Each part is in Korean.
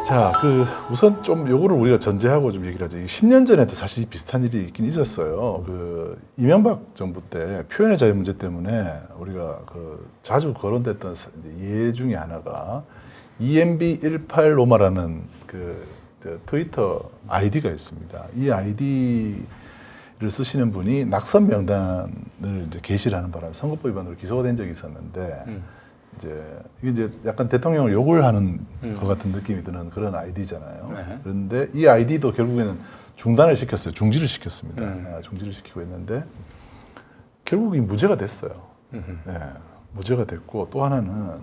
자, 우선 좀 요거를 우리가 전제하고 좀 얘기를 하죠. 10년 전에도 사실 비슷한 일이 있긴 있었어요. 이명박 정부 때 표현의 자유 문제 때문에 우리가 자주 거론됐던 예 중에 하나가 EMB18 로마라는 트위터 아이디가 있습니다. 이 아이디를 쓰시는 분이 낙선 명단을 이제 게시를 하는 바람에 선거법 위반으로 기소가 된 적이 있었는데 이게 이제 약간 대통령을 욕을 하는 것 같은 느낌이 드는 그런 아이디잖아요. 네. 그런데 이 아이디도 결국에는 중단을 시켰어요. 중지를 시켰습니다. 중지를 시키고 했는데 결국 이 무죄가 됐어요. 네, 무죄가 됐고 또 하나는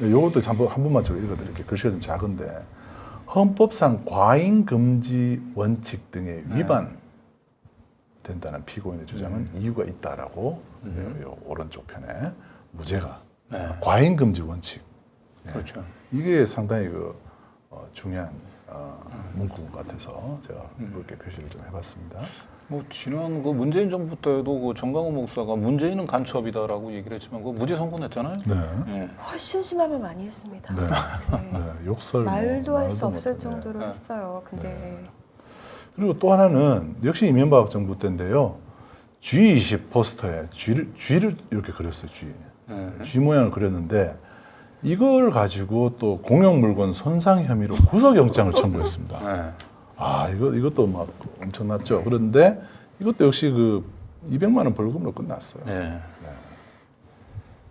요것도 한 번만 제가 읽어드릴게요. 글씨가 좀 작은데 헌법상 과잉 금지 원칙 등에 위반된다는 피고인의 주장은 이유가 있다라고 요 오른쪽 편에 무죄가 과잉 금지 원칙. 그렇죠. 이게 상당히 중요한 문구 같아서 제가 그렇게 표시를 좀 해봤습니다. 뭐 지난 문재인 정부 때도 정강훈 목사가 문재인은 간첩이다라고 얘기를 했지만 무죄 선고냈잖아요. 네. 훨씬 심하면 많이 했습니다. 네. 네. 욕설 말도 할 수 말도 없을 못하네. 정도로 했어요. 근데 그리고 또 하나는 역시 이명박 정부 때인데요. G20 포스터에 G를 이렇게 그렸어요. G 모양을 그렸는데 이걸 가지고 또 공용물건 손상 혐의로 구속영장을 청구했습니다. 이것도 막 엄청났죠. 그런데 이것도 역시 200만 원 벌금으로 끝났어요. 네.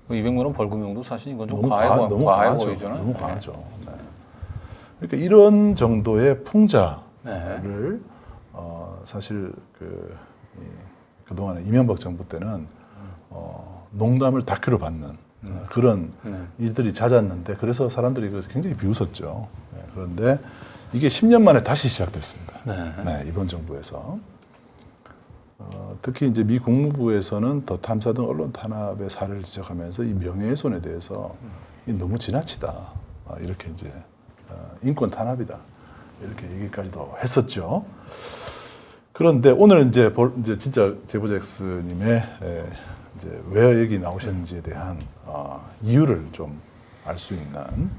200만 원 벌금형도 사실 이건 좀 너무 과해 과하죠. 보이잖아요. 너무 과하죠. 네. 그러니까 이런 정도의 풍자를 사실 그동안에 이명박 정부 때는 농담을 다큐로 받는 그런 일들이 잦았는데 그래서 사람들이 굉장히 비웃었죠. 네, 그런데 이게 10년 만에 다시 시작됐습니다. 네, 이번 정부에서. 특히 이제 미 국무부에서는 더 탐사 등 언론 탄압의 사례를 지적하면서 이 명예훼손에 대해서 너무 지나치다. 이렇게 이제 인권 탄압이다. 이렇게 얘기까지도 했었죠. 그런데 오늘 이제 진짜 제보자 X님의 이제 왜 여기 나오셨는지에 대한 이유를 좀 알 수 있는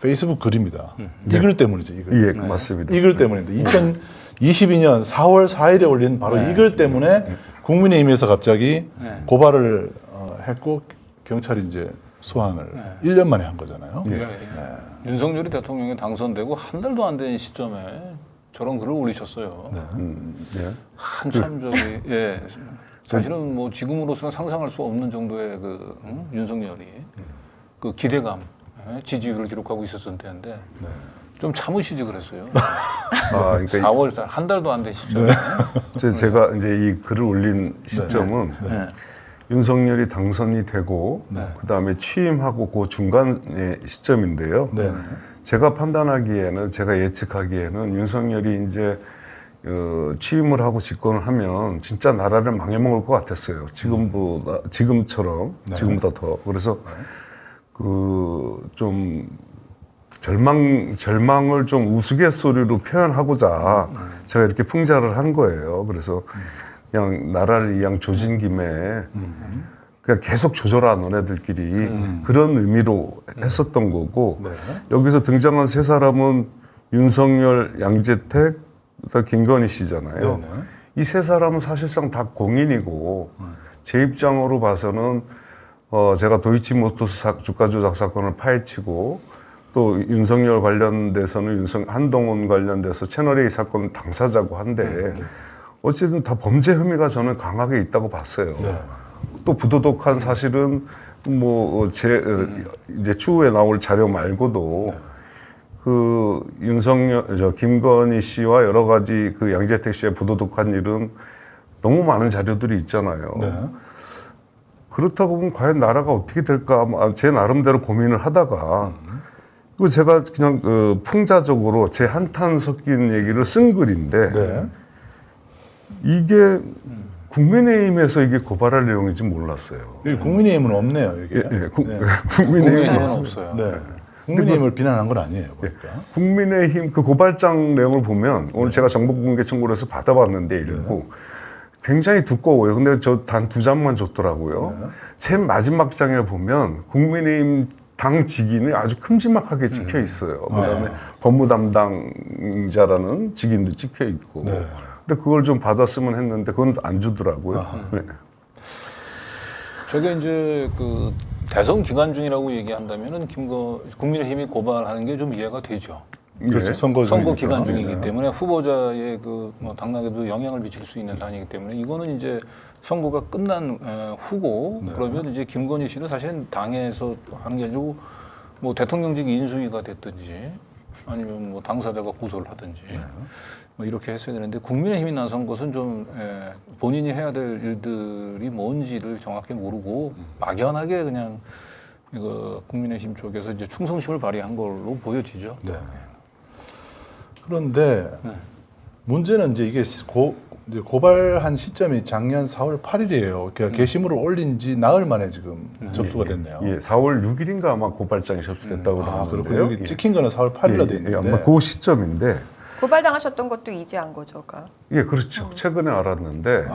페이스북 글입니다. 이 글 때문이죠. 이 글. 예, 맞습니다. 이 글 때문입니다. 2022년 4월 4일에 올린 바로 이 글 때문에 국민의힘에서 갑자기 고발을 했고 경찰이 이제 소환을 1년 만에 한 거잖아요. 윤석열이 대통령에 당선되고 한 달도 안 된 시점에 저런 글을 올리셨어요. 한참 사실은 뭐 지금으로서는 상상할 수 없는 정도의 윤석열이 기대감, 지지율을 기록하고 있었을 텐데 좀 참으시지 그랬어요. 그러니까 4월 달 한 달도 안 된 시점에. 제가 이제 이 글을 올린 시점은 윤석열이 당선이 되고 그다음에 취임하고 그 중간의 시점인데요. 제가 판단하기에는 제가 예측하기에는 윤석열이 이제 취임을 하고 집권을 하면 진짜 나라를 망해먹을 것 같았어요. 지금처럼 지금보다 더. 그래서 좀 절망을 좀 우스갯소리로 표현하고자 제가 이렇게 풍자를 한 거예요. 그래서 그냥 나라를 이왕 조진 김에 그냥 계속 조져라 너네들끼리 그런 의미로 했었던 거고 여기서 등장한 세 사람은 윤석열, 양재택, 김건희 씨잖아요. 이 세 사람은 사실상 다 공인이고 제 입장으로 봐서는 제가 도이치모터스 주가 조작 사건을 파헤치고 또 윤석열 관련돼서는 한동훈 관련돼서 채널A 사건 당사자고 한데 어쨌든 다 범죄 혐의가 저는 강하게 있다고 봤어요. 또 부도덕한 사실은 이제 추후에 나올 자료 말고도 김건희 씨와 여러 가지 양재택 씨의 부도덕한 일은 너무 많은 자료들이 있잖아요. 그렇다고 보면 과연 나라가 어떻게 될까 제 나름대로 고민을 하다가 제가 그냥 풍자적으로 제 한탄 섞인 얘기를 쓴 글인데 이게 국민의힘에서 이게 고발할 내용인지 몰랐어요. 국민의힘은 없네요. 이게. 국민의힘은 없어요. 국민의힘을 비난한 건 아니에요. 그러니까. 국민의힘 고발장 내용을 보면 오늘 제가 정보공개 청구를 해서 받아봤는데 읽고 굉장히 두꺼워요. 근데 저 단 2장만 줬더라고요. 맨 마지막 장에 보면 국민의힘 당 직인이 아주 큼지막하게 찍혀 있어요. 그다음에 법무 담당자라는 직인도 찍혀 있고. 네. 근데 그걸 좀 받았으면 했는데 그건 안 주더라고요. 네. 저게 이제 그 대선 기간 중이라고 얘기한다면은 국민의힘이 고발하는 게 좀 이해가 되죠. 그렇죠. 예. 선거 기간 중이니까. 중이기 때문에 후보자의 그 뭐 당락에도 영향을 미칠 수 있는 사안이기 때문에 이거는 이제 선거가 끝난 후고 그러면 이제 김건희 씨는 사실은 당에서 하는 게 아니고 뭐 대통령직 인수위가 됐든지 아니면 뭐 당사자가 고소를 하든지 뭐 이렇게 했어야 되는데 국민의힘이 나선 것은 좀 본인이 해야 될 일들이 뭔지를 정확히 모르고 막연하게 그냥 이거 국민의힘 쪽에서 이제 충성심을 발휘한 걸로 보여지죠. 네. 그런데 문제는 이제 이게 이제 고발한 시점이 작년 4월 8일이에요. 그러니까 게시물을 올린 지 나흘 만에 지금 접수가 됐네요. 예, 4월 6일인가 아마 고발장이 접수됐다고 아, 그렇군요. 그러는데요. 여기 찍힌 거는 4월 8일로 돼 있는데. 아마 그 시점인데, 고발당하셨던 것도 이제 안 거죠가. 예, 그렇죠. 최근에 알았는데,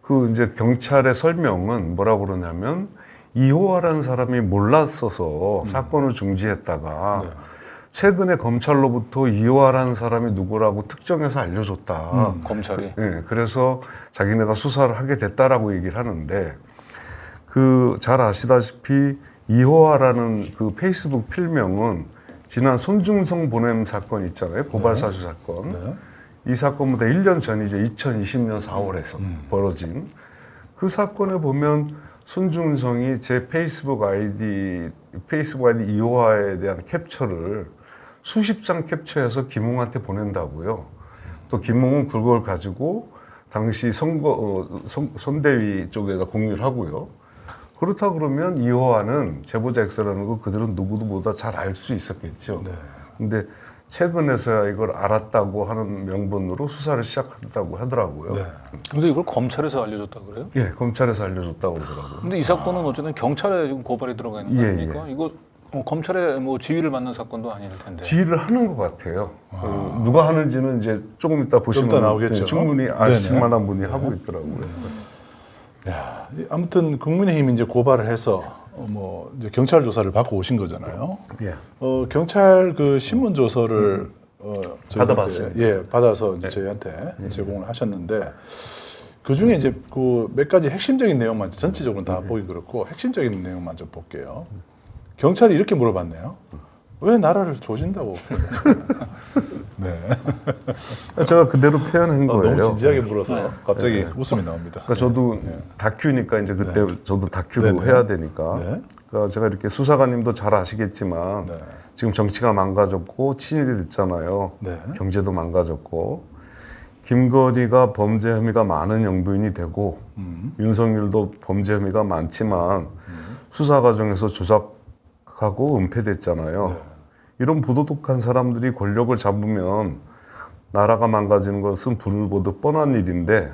그 이제 경찰의 설명은 뭐라고 그러냐면 이호아라는 사람이 몰랐어서 사건을 중지했다가 최근에 검찰로부터 이호아라는 사람이 누구라고 특정해서 알려줬다. 검찰이. 예, 그래서 자기네가 수사를 하게 됐다라고 얘기를 하는데 그 잘 아시다시피 이호아라는 그 페이스북 필명은 지난 손중성 보냄 사건 있잖아요. 고발사주 사건. 네. 이 사건보다 1년 전이죠. 2020년 4월에서 벌어진 그 사건에 보면 손중성이 제 페이스북 아이디 이호아에 대한 캡처를 수십 장 캡처해서 김웅한테 보낸다고요. 또 김웅은 그걸 가지고 당시 선대위 쪽에다 공유를 하고요. 그렇다 그러면 이호아는 제보자 X라는 거 그들은 누구보다 잘 알 수 있었겠죠. 네. 근데 최근에서야 이걸 알았다고 하는 명분으로 수사를 시작했다고 하더라고요. 네. 근데 이걸 검찰에서 알려줬다 그래요? 예, 검찰에서 알려줬다고 그러더라고요. 근데 이 사건은 어쨌든 경찰에 지금 고발이 들어가 있는 거 예, 아닙니까? 이거 검찰의 뭐 지휘를 받는 사건도 아닐 텐데. 지휘를 하는 것 같아요. 누가 하는지는 이제 조금 이따 보시면 좀 이따 나오겠죠. 충분히 아실 네네. 만한 분이 하고 있더라고요. 야, 아무튼 국민의힘이 이제 고발을 해서 뭐 이제 경찰 조사를 받고 오신 거잖아요. 예. 경찰 그 신문 조서를 저희한테, 받아봤어요. 예, 받아서 이제 저희한테 제공을 하셨는데 그 중에 이제 그 몇 가지 핵심적인 내용만 전체적으로는 다 보기 그렇고 핵심적인 내용만 좀 볼게요. 경찰이 이렇게 물어봤네요. 왜 나라를 조진다고? 네. 제가 그대로 표현한 거예요. 너무 진지하게 물어서 갑자기 웃음이 나옵니다. 그러니까 저도 다큐니까 이제 그때 저도 다큐로 네네. 해야 되니까. 네. 그러니까 제가 이렇게 수사관님도 잘 아시겠지만 네. 지금 정치가 망가졌고 친일이 됐잖아요. 네. 경제도 망가졌고 김건희가 범죄 혐의가 많은 영부인이 되고 윤석열도 범죄 혐의가 많지만 수사 과정에서 조작하고 은폐됐잖아요. 네. 이런 부도덕한 사람들이 권력을 잡으면 나라가 망가지는 것은 불을 보듯 뻔한 일인데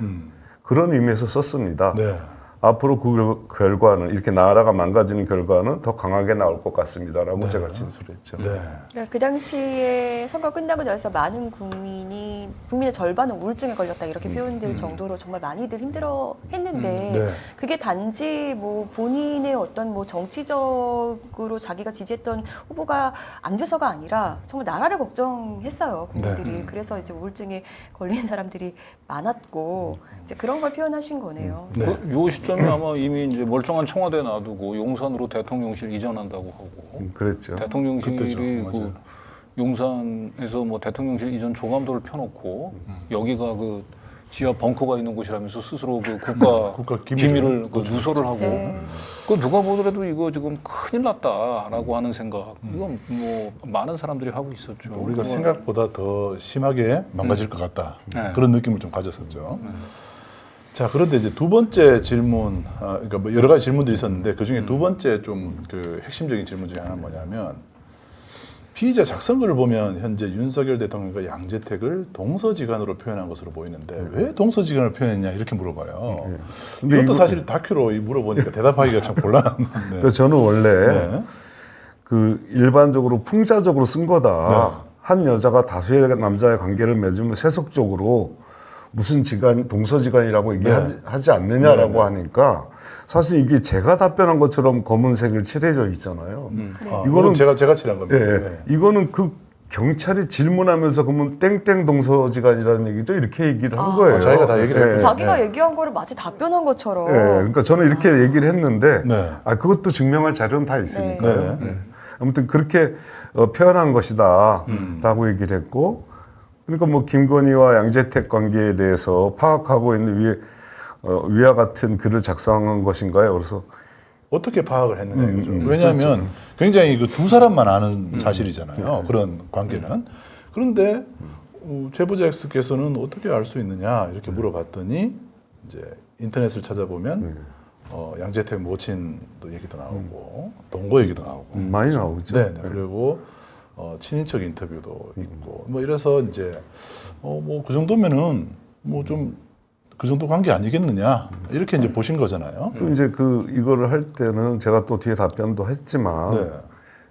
그런 의미에서 썼습니다. 네. 앞으로 그 결과는 이렇게 나라가 망가지는 결과는 더 강하게 나올 것 같습니다라고 제가 진술했죠. 네. 그러니까 그 당시에 선거 끝나고 나서 많은 국민의 절반은 우울증에 걸렸다 이렇게 표현될 정도로 정말 많이들 힘들어했는데 네. 그게 단지 뭐 본인의 어떤 뭐 정치적으로 자기가 지지했던 후보가 안 돼서가 아니라 정말 나라를 걱정했어요 국민들이. 네. 그래서 이제 우울증에 걸린 사람들이 많았고 이제 그런 걸 표현하신 거네요. 네. 요 시점에 아마 이미 이제 멀쩡한 청와대 놔두고 용산으로 대통령실 이전한다고 하고 그랬죠. 대통령실이 그때죠. 그 맞아요. 용산에서 뭐 대통령실 이전 조감도를 펴놓고 여기가 그 지하 벙커가 있는 곳이라면서 스스로 그 국가 기밀을 그 누설을 하고 네. 그 누가 보더라도 이거 지금 큰일 났다라고 하는 생각 이건 뭐 많은 사람들이 하고 있었죠. 우리가 생각보다 더 심하게 망가질 것 같다. 네. 그런 느낌을 좀 가졌었죠. 자, 그런데 이제 두 번째 질문, 그러니까 뭐 여러 가지 질문도 있었는데 그 중에 두 번째 좀 그 핵심적인 질문 중에 하나는 뭐냐면 피의자 작성글을 보면 현재 윤석열 대통령과 양재택을 동서지간으로 표현한 것으로 보이는데 왜 동서지간을 표현했냐 이렇게 물어봐요. 근데 이것도 이거- 사실 다큐로 물어보니까 대답하기가 참 곤란한데. 그러니까 저는 원래 네. 그 일반적으로 풍자적으로 쓴 거다. 네. 한 여자가 다수의 남자의 관계를 맺으면 세속적으로 무슨 지간 동서지간이라고 얘기하지 않느냐라고 하니까 사실 이게 제가 답변한 것처럼 검은색을 칠해져 있잖아요. 아, 이거는 제가 칠한 겁니다. 예, 네. 이거는 그 경찰이 질문하면서 그러면 땡땡 동서지간이라는 얘기죠. 이렇게 얘기를 한 거예요. 자기가 다 얘기를 했군요. 자기가 얘기한 거를 마치 답변한 것처럼. 예, 그러니까 저는 이렇게 얘기를 했는데 네. 그것도 증명할 자료는 다 있으니까요. 네. 아무튼 그렇게 표현한 것이다라고 얘기를 했고, 그러니까 뭐 김건희와 양재택 관계에 대해서 파악하고 있는 위와 같은 글을 작성한 것인가요? 그래서 어떻게 파악을 했느냐 이거죠. 왜냐하면 굉장히 그 두 사람만 아는 사실이잖아요. 그런 관계는. 그런데 제보자 X께서는 어떻게 알 수 있느냐 이렇게 물어봤더니 이제 인터넷을 찾아보면 양재택 모친도 얘기도 나오고 동거 얘기도 나오고 많이 나오죠. 네, 네. 그리고 친인척 인터뷰도 있고 뭐 이래서 이제 뭐 그 정도면은 뭐 좀 그 정도 관계 아니겠느냐 이렇게 이제 보신 거잖아요. 또 이제 이거를 할 때는 제가 또 뒤에 답변도 했지만 네.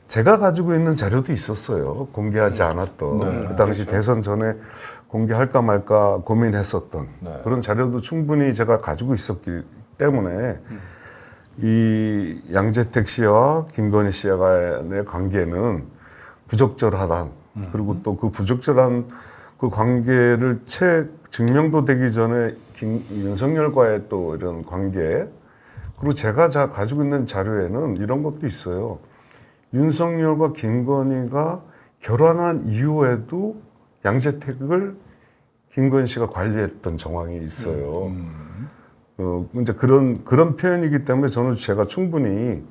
제가 가지고 있는 자료도 있었어요. 공개하지 않았던 네, 그 당시 대선 전에 공개할까 말까 고민했었던 네. 그런 자료도 충분히 제가 가지고 있었기 때문에 이 양재택 씨와 김건희 씨 간의 관계는 부적절하다. 그리고 또 그 부적절한 그 관계를 증명도 되기 전에 윤석열과의 또 이런 관계, 그리고 제가 가지고 있는 자료에는 이런 것도 있어요. 윤석열과 김건희가 결혼한 이후에도 양재택을 김건희 씨가 관리했던 정황이 있어요. 이제 그런 표현이기 때문에 저는 제가 충분히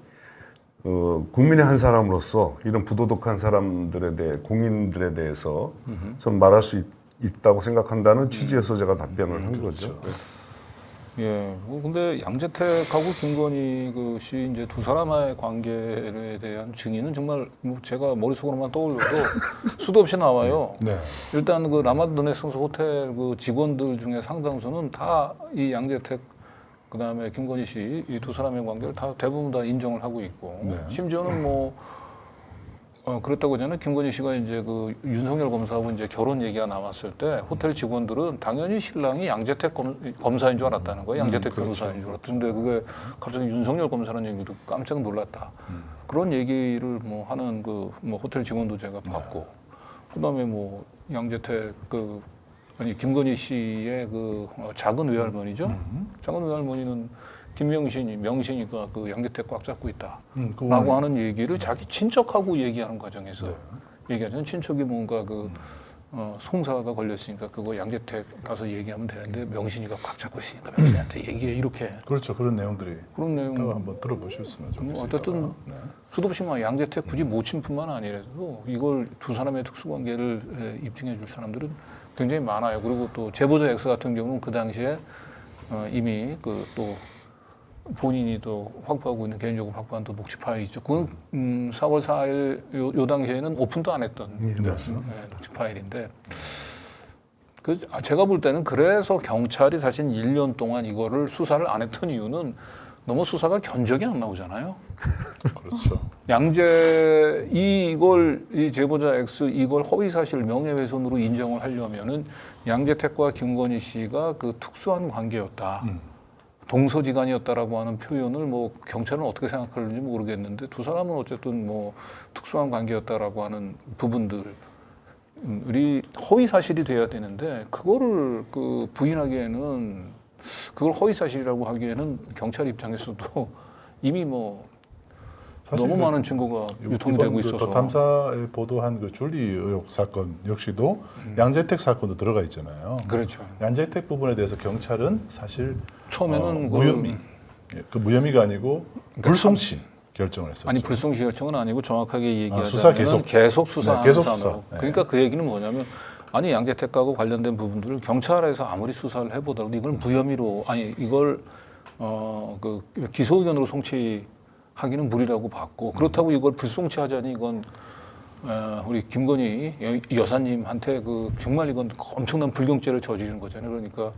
국민의 한 사람으로서 이런 부도덕한 사람들에 대해 공인들에 대해서 좀 말할 수 있다고 생각한다는 취지에서 제가 답변을 한 거죠. 예. 근데 양재택하고 김건희 씨 이제 두 사람의 관계에 대한 증인은 정말 뭐 제가 머릿속으로만 떠올려도 수도 없이 나와요. 네. 일단 그 라마드 르네상스 호텔 그 직원들 중에 상당수는 다 이 양재택 그다음에 김건희 씨 이 두 사람의 관계를 다 대부분 다 인정을 하고 있고 네. 심지어는 뭐 그렇다고 하잖아요. 김건희 씨가 이제 그 윤석열 검사하고 이제 결혼 얘기가 나왔을 때 호텔 직원들은 당연히 신랑이 양재택 검사인 줄 알았다는 거예요. 양재택 변호사인 줄 알았는데 그게 갑자기 윤석열 검사라는 얘기도 깜짝 놀랐다. 그런 얘기를 뭐 하는 그 뭐 호텔 직원도 제가 봤고 그다음에 뭐 양재택 김건희 씨의 그 작은 외할머니죠. 작은 외할머니는 명신이가 그 양재택 꽉 잡고 있다라고 하는 얘기를 자기 친척하고 얘기하는 과정에서 얘기하자면 친척이 뭔가 송사가 걸렸으니까 그거 양재택 가서 얘기하면 되는데 명신이가 꽉 잡고 있으니까 명신이한테 얘기해 이렇게. 그렇죠. 그런 내용들이 그런 내용 한번 들어보셨으면 좋겠습니다. 어쨌든 네. 수도 없이 막 양재택 굳이 모친뿐만 아니라도 이걸 두 사람의 특수관계를 입증해 줄 사람들은 굉장히 많아요. 그리고 또 제보자 X 같은 경우는 그 당시에 이미 또 본인이 또 확보하고 있는 개인적으로 확보한 또 녹취 파일이 있죠. 그건 4월 4일 요 당시에는 오픈도 안 했던 녹취 파일인데 제가 볼 때는 그래서 경찰이 사실 1년 동안 이거를 수사를 안 했던 이유는 너무 수사가 견적이 안 나오잖아요. 그렇죠. 이 제보자 X 이걸 허위사실 명예훼손으로 인정을 하려면은 양재택과 김건희 씨가 그 특수한 관계였다. 동서지간이었다라고 하는 표현을 뭐 경찰은 어떻게 생각하는지 모르겠는데 두 사람은 어쨌든 뭐 특수한 관계였다라고 하는 부분들이 허위 사실이 돼야 되는데 그거를 부인하기에는 그걸 허위 사실이라고 하기에는 경찰 입장에서도 이미 뭐 너무 많은 증거가 유통이 되고 있어서 탐사에 보도한 그 줄리 의혹 사건 역시도 양재택 사건도 들어가 있잖아요. 그렇죠. 양재택 부분에 대해서 경찰은 사실 처음에는 무혐의, 그 무혐의가 아니고 불송치 결정을 했었죠. 아니 불송치 결정은 아니고 정확하게 얘기하자면 수사 계속 수사하는 계속 사람으로. 수사. 네. 그러니까 그 얘기는 뭐냐면 아니 양재택하고 관련된 부분들을 경찰에서 아무리 수사를 해보더라도 이걸 무혐의로 이걸 기소 의견으로 송치하기는 무리라고 봤고 그렇다고 이걸 불송치하자니 이건 우리 김건희 여사님한테 정말 이건 엄청난 불경죄를 저지른 거잖아요. 그러니까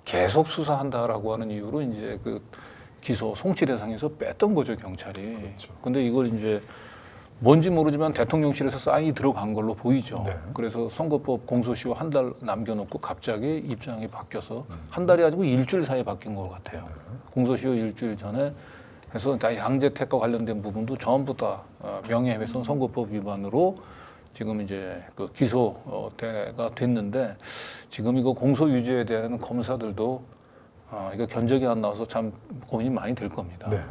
계속 수사한다라고 하는 이유로 이제 기소 송치 대상에서 뺐던 거죠 경찰이. 그렇죠. 근데 이걸 이제 뭔지 모르지만 대통령실에서 사인이 들어간 걸로 보이죠. 네. 그래서 선거법 공소시효 한 달 남겨놓고 갑자기 입장이 바뀌어서 한 달이 아니고 일주일 사이에 바뀐 것 같아요. 공소시효 일주일 전에 해서 다 양재택과 관련된 부분도 전부 다 명예훼손 선거법 위반으로 지금 이제 그 기소가 됐는데 지금 이거 공소 유지에 대한 검사들도 이거 견적이 안 나와서 참 고민이 많이 될 겁니다. 네.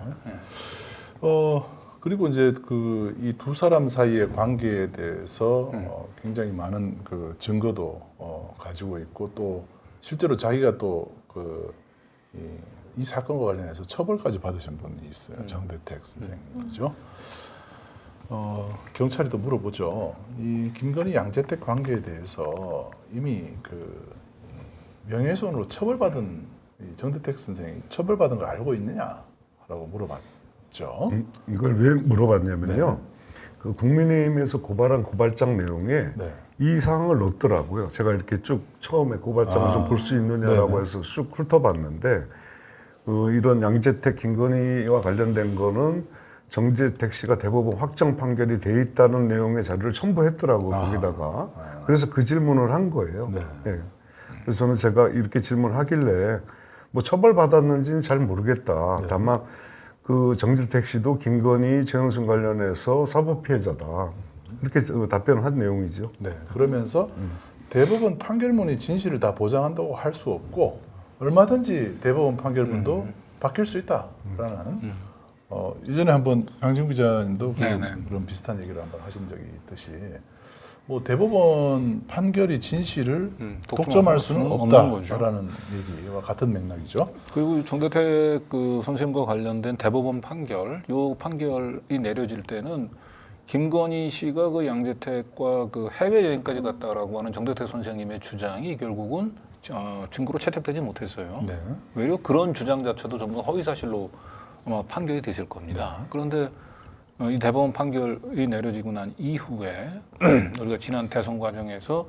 그리고 이제 그 이 두 사람 사이의 관계에 대해서 굉장히 많은 그 증거도 가지고 있고 또 실제로 자기가 또 그 이 사건과 관련해서 처벌까지 받으신 분이 있어요. 정대택 선생님이죠. 경찰이 또 물어보죠. 이 김건희 양재택 관계에 대해서 이미 그 명예훼손으로 처벌받은 이 정대택 선생이 처벌받은 걸 알고 있느냐라고 물어봤죠. 이걸 왜 물어봤냐면요. 그 국민의힘에서 고발한 고발장 내용에 네. 이 사항을 넣었더라고요. 제가 이렇게 쭉 처음에 고발장을 좀 볼 수 있느냐라고 네네. 해서 쭉 훑어봤는데 이런 양재택 김건희와 관련된 거는 정재택 씨가 대법원 확정 판결이 돼 있다는 내용의 자료를 첨부했더라고요. 거기다가. 그래서 그 질문을 한 거예요. 네. 예. 그래서 저는 제가 이렇게 질문하길래 뭐 처벌받았는지는 잘 모르겠다. 다만 그 정재택 씨도 김건희 최은순 관련해서 사법 피해자다. 이렇게 답변을 한 내용이죠. 네. 그러면서 대법원 판결문이 진실을 다 보장한다고 할 수 없고 얼마든지 대법원 판결문도 바뀔 수 있다라는 이전에 한번 강진구 기자님도 그런 비슷한 얘기를 한번 하신 적이 있듯이 뭐 대법원 판결이 진실을 독점할 수는 없는 거죠. 없다라는 얘기와 같은 맥락이죠. 그리고 정대택 그 선생님과 관련된 대법원 판결, 요 판결이 내려질 때는 김건희 씨가 그 양재택과 그 해외 여행까지 갔다라고 하는 정대택 선생님의 주장이 결국은 증거로 채택되지 못했어요. 네. 외려 그런 주장 자체도 전부 다 허위 사실로 아마 판결이 됐을 겁니다. 그런데 이 대법원 판결이 내려지고 난 이후에 우리가 지난 대선 과정에서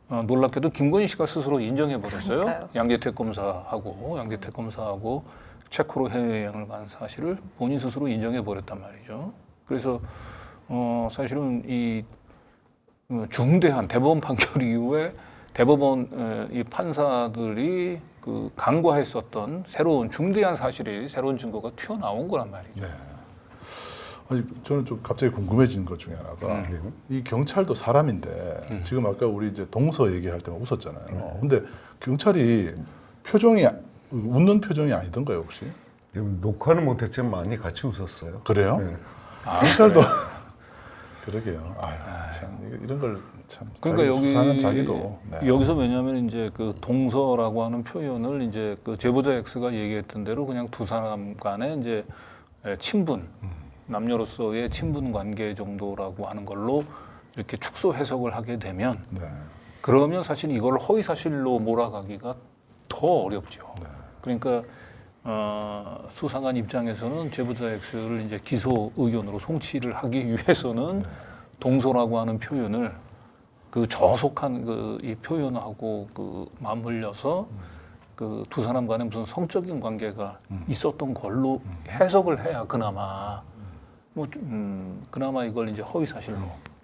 놀랍게도 김건희 씨가 스스로 인정해 버렸어요. 그러니까요. 양재택 검사하고 체코로 해외여행을 간 사실을 본인 스스로 인정해 버렸단 말이죠. 그래서 사실은 이 중대한 대법원 판결 이후에 대법원 이 판사들이 그 간과했었던 새로운 중대한 사실이 새로운 증거가 튀어나온 거란 말이죠. 네. 아니 저는 좀 갑자기 궁금해진 것 중에 하나가 이 경찰도 사람인데 지금 아까 우리 이제 동서 얘기할 때만 웃었잖아요. 근데 경찰이 표정이 웃는 표정이 아니던가요 혹시? 녹화는 못했지만 많이 같이 웃었어요. 그래요? 네. 경찰도 그러게요. 아유, 참 이런 걸 참. 그러니까 자기 여기 수사는 자기도. 네. 여기서 왜냐하면 이제 그 동서라고 하는 표현을 이제 그 제보자 X가 얘기했던 대로 그냥 두 사람 간의 이제 친분, 남녀로서의 친분 관계 정도라고 하는 걸로 이렇게 축소 해석을 하게 되면 네. 그러면 사실 이걸 허위 사실로 몰아가기가 더 어렵죠. 네. 그러니까 수사관 입장에서는 제보자 X를 이제 기소 의견으로 송치를 하기 위해서는 동서라고 하는 표현을 그 저속한 그 이 표현하고 그 맞물려서 그 두 사람 간에 무슨 성적인 관계가 있었던 걸로 해석을 해야 그나마 그나마 이걸 이제 허위 사실로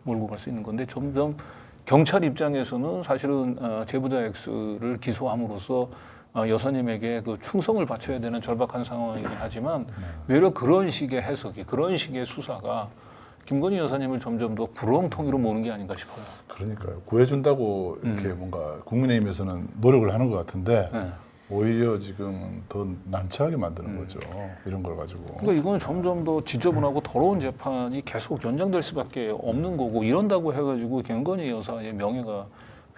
몰고 갈 수 있는 건데 점점 경찰 입장에서는 사실은 제보자 X를 기소함으로써 여사님에게 그 충성을 바쳐야 되는 절박한 상황이긴 하지만 외려 그런 식의 해석이 그런 식의 수사가 김건희 여사님을 점점 더 구렁텅이로 모는 게 아닌가 싶어요. 그러니까요. 구해준다고 이렇게 뭔가 국민의힘에서는 노력을 하는 것 같은데 네. 오히려 지금 더 난처하게 만드는 거죠. 이런 걸 가지고. 그러니까 이건 점점 더 지저분하고 더러운 재판이 계속 연장될 수밖에 없는 거고 이런다고 해가지고 김건희 여사의 명예가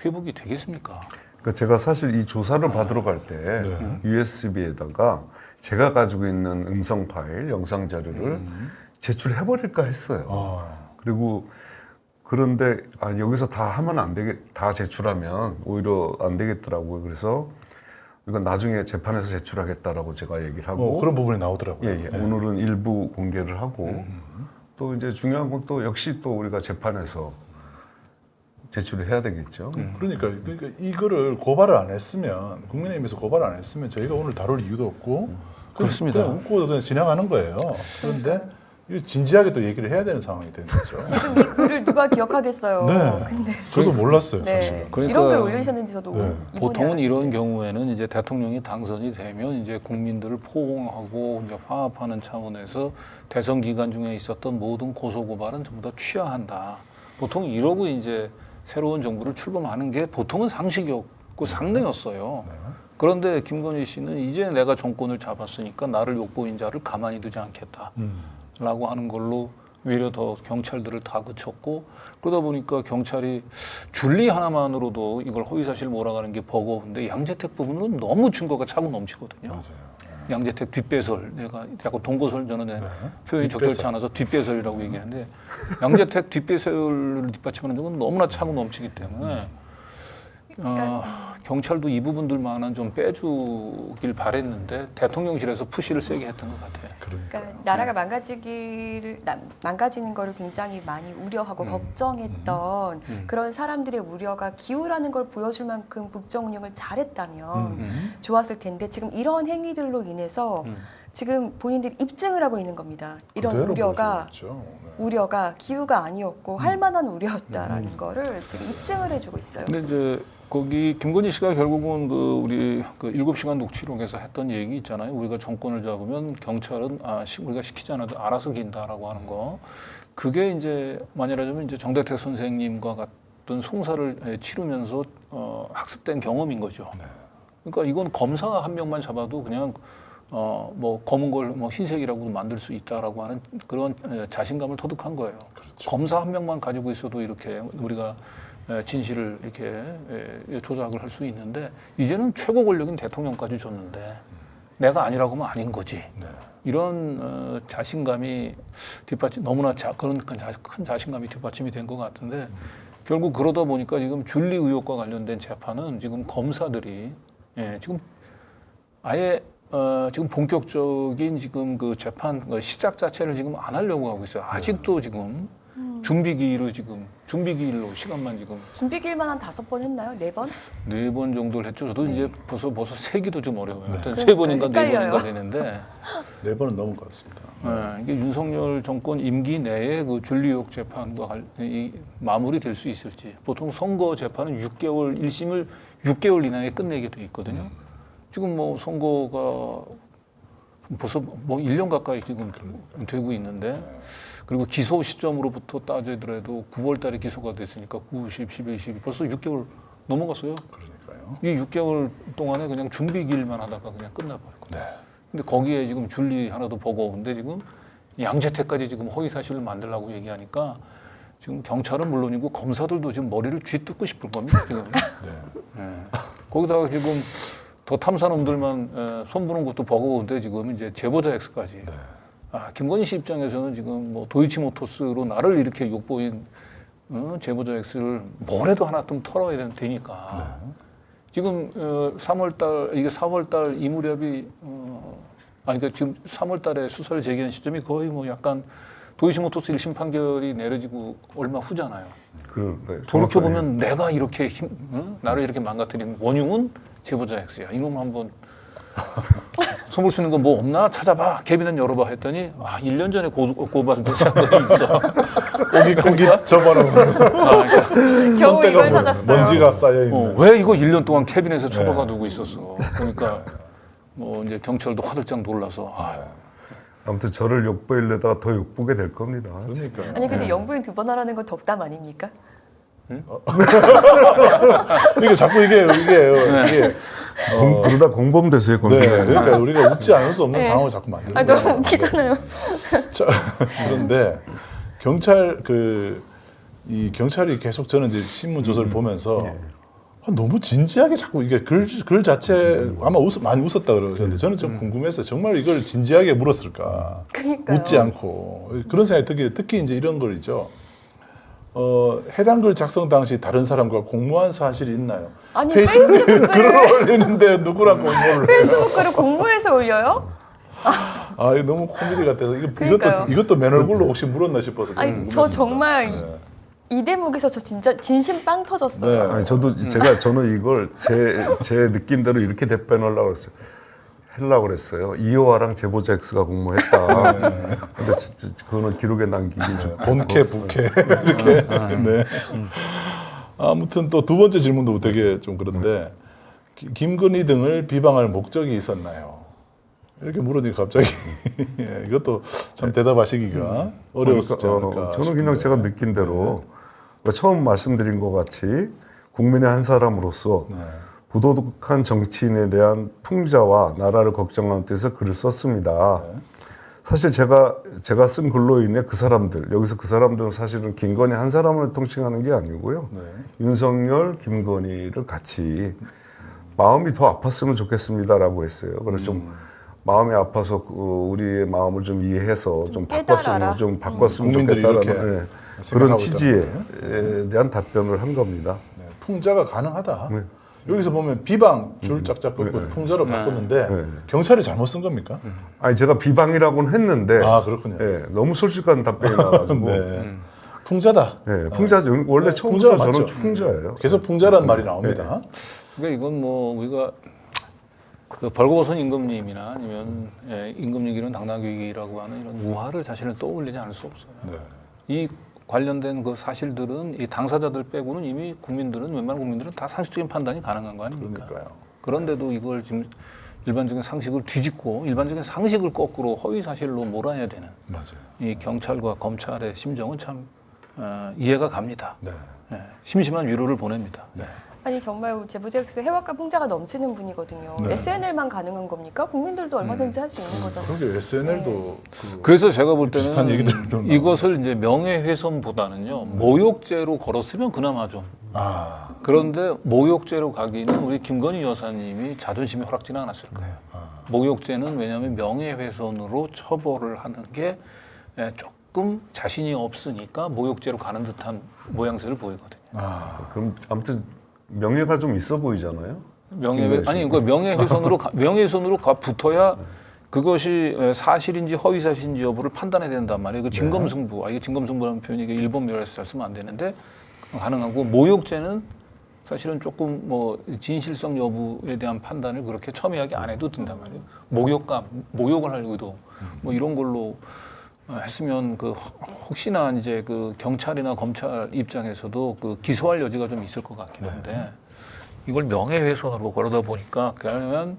회복이 되겠습니까? 그러니까 제가 사실 이 조사를 받으러 갈 때 USB에다가 제가 가지고 있는 음성 파일, 영상 자료를 제출해 버릴까 했어요. 그리고 그런데 여기서 다 하면 안 되겠, 다 제출하면 오히려 안 되겠더라고요. 그래서 이건 나중에 재판에서 제출하겠다라고 제가 얘기를 하고 그런 부분이 나오더라고요. 예. 오늘은 일부 공개를 하고 또 이제 중요한 건 또 역시 또 우리가 재판에서 제출을 해야 되겠죠. 그러니까 이거를 고발을 안 했으면 국민의힘에서 고발 안 했으면 저희가 오늘 다룰 이유도 없고 그렇습니다. 그냥 웃고 그냥 지나가는 거예요. 그런데 이거 진지하게 또 얘기를 해야 되는 상황이 되는 거죠. 지금 이 글을 누가 기억하겠어요. 네. 근데 저도 몰랐어요, 네. 사실. 그러니까 이런 글 올리셨는지 저도 네. 이번에 보통은 알았는데. 이런 경우에는 이제 대통령이 당선이 되면 이제 국민들을 포옹하고 이제 화합하는 차원에서 대선 기간 중에 있었던 모든 고소 고발은 전부 다 취하한다. 보통 이러고 이제 새로운 정부를 출범하는 게 보통은 상식이었고 상례였어요. 그런데 김건희 씨는 이제 내가 정권을 잡았으니까 나를 욕보인 자를 가만히 두지 않겠다라고 하는 걸로 외려 더 경찰들을 다그쳤고 그러다 보니까 경찰이 줄리 하나만으로도 이걸 허위사실 몰아가는 게 버거운데 양재택 부분은 너무 증거가 차고 넘치거든요. 맞아요. 양재택 뒷배설, 내가 자꾸 동거설 저는 표현이 뒷배설. 적절치 않아서 뒷배설이라고 얘기하는데 양재택 뒷배설을 뒷받침하는 적은 너무나 차고 넘치기 때문에 경찰도 이 부분들만은 좀 빼주길 바랬는데 대통령실에서 푸시를 세게 했던 것 같아요. 그러니까 나라가 망가지는 거를 굉장히 많이 우려하고 걱정했던 그런 사람들의 우려가 기우라는 걸 보여줄 만큼 국정 운영을 잘했다면 좋았을 텐데 지금 이런 행위들로 인해서 지금 본인들이 입증을 하고 있는 겁니다. 이런 그대로 우려가 보여주겠죠. 네. 우려가 기우가 아니었고 할 만한 우려였다라는 거를 지금 입증을 해주고 있어요. 근데 이제 거기 김건희 씨가 결국은 그 우리 그 7시간 녹취록에서 했던 얘기 있잖아요. 우리가 정권을 잡으면 경찰은 우리가 시키지 않아도 알아서 긴다라고 하는 거. 그게 이제 만약이라면 이제 정대택 선생님과 같은 송사를 치르면서 학습된 경험인 거죠. 그러니까 이건 검사 한 명만 잡아도 그냥 뭐 검은 걸 뭐 흰색이라고 만들 수 있다라고 하는 그런 자신감을 터득한 거예요. 그렇죠. 검사 한 명만 가지고 있어도 이렇게 우리가 진실을 이렇게 조작을 할 수 있는데 이제는 최고 권력인 대통령까지 줬는데 내가 아니라고 하면 아닌 거지. 네. 이런 자신감이 뒷받침 너무나 그런 큰 자신감이 뒷받침이 된 것 같은데 결국 그러다 보니까 지금 줄리 의혹과 관련된 재판은 지금 검사들이 지금 아예 지금 본격적인 지금 그 재판 시작 자체를 지금 안 하려고 하고 있어요. 아직도 지금 준비기일로 시간만 지금 준비기일만 한 5번 했나요? 4번? 4번 정도를 했죠. 저도 네. 이제 벌써 세기도 좀 어려워요. 하여튼 그러니까요. 3번인가 4번인가 헷갈려요. 되는데 4번은 넘은 것 같습니다. 이게 윤석열 정권 임기 내에 그 줄리 의혹 재판과 마무리될 수 있을지. 보통 선거 재판은 6개월 1심을 6개월 이내에 끝내게 돼 있거든요. 지금 뭐 선거가 벌써 뭐 1년 가까이 지금 되고 있는데 그리고 기소 시점으로부터 따지더라도 9월 달에 기소가 됐으니까 9, 10, 11, 12 벌써 6개월 넘어갔어요. 그러니까요. 이 6개월 동안에 그냥 준비기일만 하다가 그냥 끝나버렸거든요. 네. 근데 거기에 지금 줄리 하나도 버거운데 지금 양재택까지 지금 허위사실을 만들라고 얘기하니까 지금 경찰은 물론이고 검사들도 지금 머리를 쥐뜯고 싶을 겁니다. 지금. 거기다가 지금 더 탐사놈들만 손보는 것도 버거운데 지금 이제 제보자 X까지. 김건희 씨 입장에서는 지금 뭐 도이치모터스로 나를 이렇게 욕보인 제보자 X를 뭐래도 하나 좀 털어야 되니까. 지금 3월달 이게 4월달 이 무렵이 그러니까 지금 3월달에 수사를 제기한 시점이 거의 뭐 약간 도이치모터스 1심 판결이 내려지고 얼마 후잖아요. 돌이켜 보면 내가 이렇게 나를 이렇게 망가뜨린 원흉은 제보자 X야. 이놈 한번 손볼 수 있는 건 뭐 없나 찾아봐. 캐비넷 열어봐 했더니 1년 전에 고발된 사건이 있어. 꼬깃꼬깃 접어놓은 겨우 이걸 찾았어요. 먼지가 쌓여있는. 왜 이거 1년 동안 캐비넷에 처박아 두고 있었어. 그러니까 뭐 이제 경찰도 화들짝 놀라서 아무튼 저를 욕보이려다가 더 욕보게 될 겁니다. 그러니까. 아니 근데 영부인 2번 하라는 건 덕담 아닙니까? 이게 자꾸 이게 그러다 공범되세요, 네, 공범. 그러니까 우리가 웃지 않을 수 없는 네. 상황을 자꾸 만드는 아 거예요. 너무 웃기잖아요. 그런데 이 경찰이 계속 저는 이제 신문 조서를 보면서 너무 진지하게 자꾸 이게 글 자체 아마 많이 웃었다 그러는데 저는 좀 궁금했어요. 정말 이걸 진지하게 물었을까? 그러니까요. 웃지 않고 그런 생각이 특히 이제 이런 글이죠. 해당 글 작성 당시 다른 사람과 공모한 사실이 있나요? 아니 페이스북에 페이스북 글을 올리는데 누구랑 공모를 해요? 페이스북 글을 공모해서 올려요? 이거 너무 코미디 같아서 그러니까요. 이것도 맨 얼굴로 혹시 물었나 싶어서 아니 궁금했습니다. 저 정말 네. 이 대목에서 저 진짜 진심 빵 터졌어요. 네. 아니 저는 이걸 제 느낌대로 이렇게 대변하려고 했어요. 하려고 그랬어요. 이호아랑 제보자 X가 공모했다. 근데 그거는 기록에 남기기 좀 본캐, 부캐 이렇게. 네. 아무튼 또 두 번째 질문도 되게 좀 그런데 김건희 등을 비방할 목적이 있었나요? 이렇게 물으니까 갑자기 예, 이것도 참 대답하시기가 어려웠지 않을까. 저는 그냥 제가 느낀 대로 처음 말씀드린 것 같이 국민의 한 사람으로서 부도덕한 정치인에 대한 풍자와 나라를 걱정하는 뜻에서 글을 썼습니다. 사실 제가 쓴 글로 인해 그 사람들, 여기서 그 사람들은 사실은 김건희 한 사람을 통칭하는 게 아니고요. 윤석열, 김건희를 같이 마음이 더 아팠으면 좋겠습니다라고 했어요. 그래서 좀 마음이 아파서 우리의 마음을 좀 이해해서 좀 깨달아라. 바꿨으면 국민들이 좋겠다라는 이렇게 그런 생각하고 취지에 대한 답변을 한 겁니다. 네, 풍자가 가능하다. 여기서 보면 비방 줄 짝짝 긋고 풍자로 바꿨는데 경찰이 잘못 쓴 겁니까? 아니 제가 비방이라고는 했는데 아 그렇군요. 예, 너무 솔직한 답변이 나와가지고 네. 풍자다. 예, 풍자죠. 원래 처음부터 저는 풍자예요. 계속 풍자라는 말이 나옵니다. 그러니까 이건 뭐 우리가 그 벌거벗은 임금님이나 아니면 임금님 기는 당나귀라고 하는 이런 우화를 사실은 떠올리지 않을 수 없어요. 네. 이 관련된 그 사실들은 이 당사자들 빼고는 이미 국민들은 웬만한 국민들은 다 상식적인 판단이 가능한 거 아닙니까? 그러니까요. 그런데도 이걸 지금 일반적인 상식을 뒤집고 일반적인 상식을 거꾸로 허위 사실로 몰아야 되는 맞아요. 이 경찰과 검찰의 심정은 참 이해가 갑니다. 네. 심심한 위로를 보냅니다. 네. 아니 정말 제보자 X 해학과 풍자가 넘치는 분이거든요. 네. SNL만 가능한 겁니까? 국민들도 얼마든지 할 수 있는 거잖아요. 그러게 SNL도 그래서 제가 볼 비슷한 때는 얘기들도 이것을 이제 명예훼손보다는요 모욕죄로 걸었으면 그나마 좀. 아, 그런데 모욕죄로 가기는 우리 김건희 여사님이 자존심이 허락지는 않았을 거예요. 모욕죄는 왜냐하면 명예훼손으로 처벌을 하는 게 조금 자신이 없으니까 모욕죄로 가는 듯한 모양새를 보이거든요. 그럼 아무튼 명예가 좀 있어 보이잖아요. 아니 그 명예훼손으로 붙어야 그것이 사실인지 허위 사실인지 여부를 판단해야 된단 말이에요. 그 진검승부. 이게 진검승부라는 표현이 이게 일본 멸에서 잘 쓰면 안 되는데 가능하고 모욕죄는 사실은 조금 뭐 진실성 여부에 대한 판단을 그렇게 첨예하게 안 해도 된단 말이에요. 모욕을 할 의도 뭐 이런 걸로 했으면 그 혹시나 이제 그 경찰이나 검찰 입장에서도 그 기소할 여지가 좀 있을 것 같긴 한데 이걸 명예훼손으로 걸어다 보니까 그러면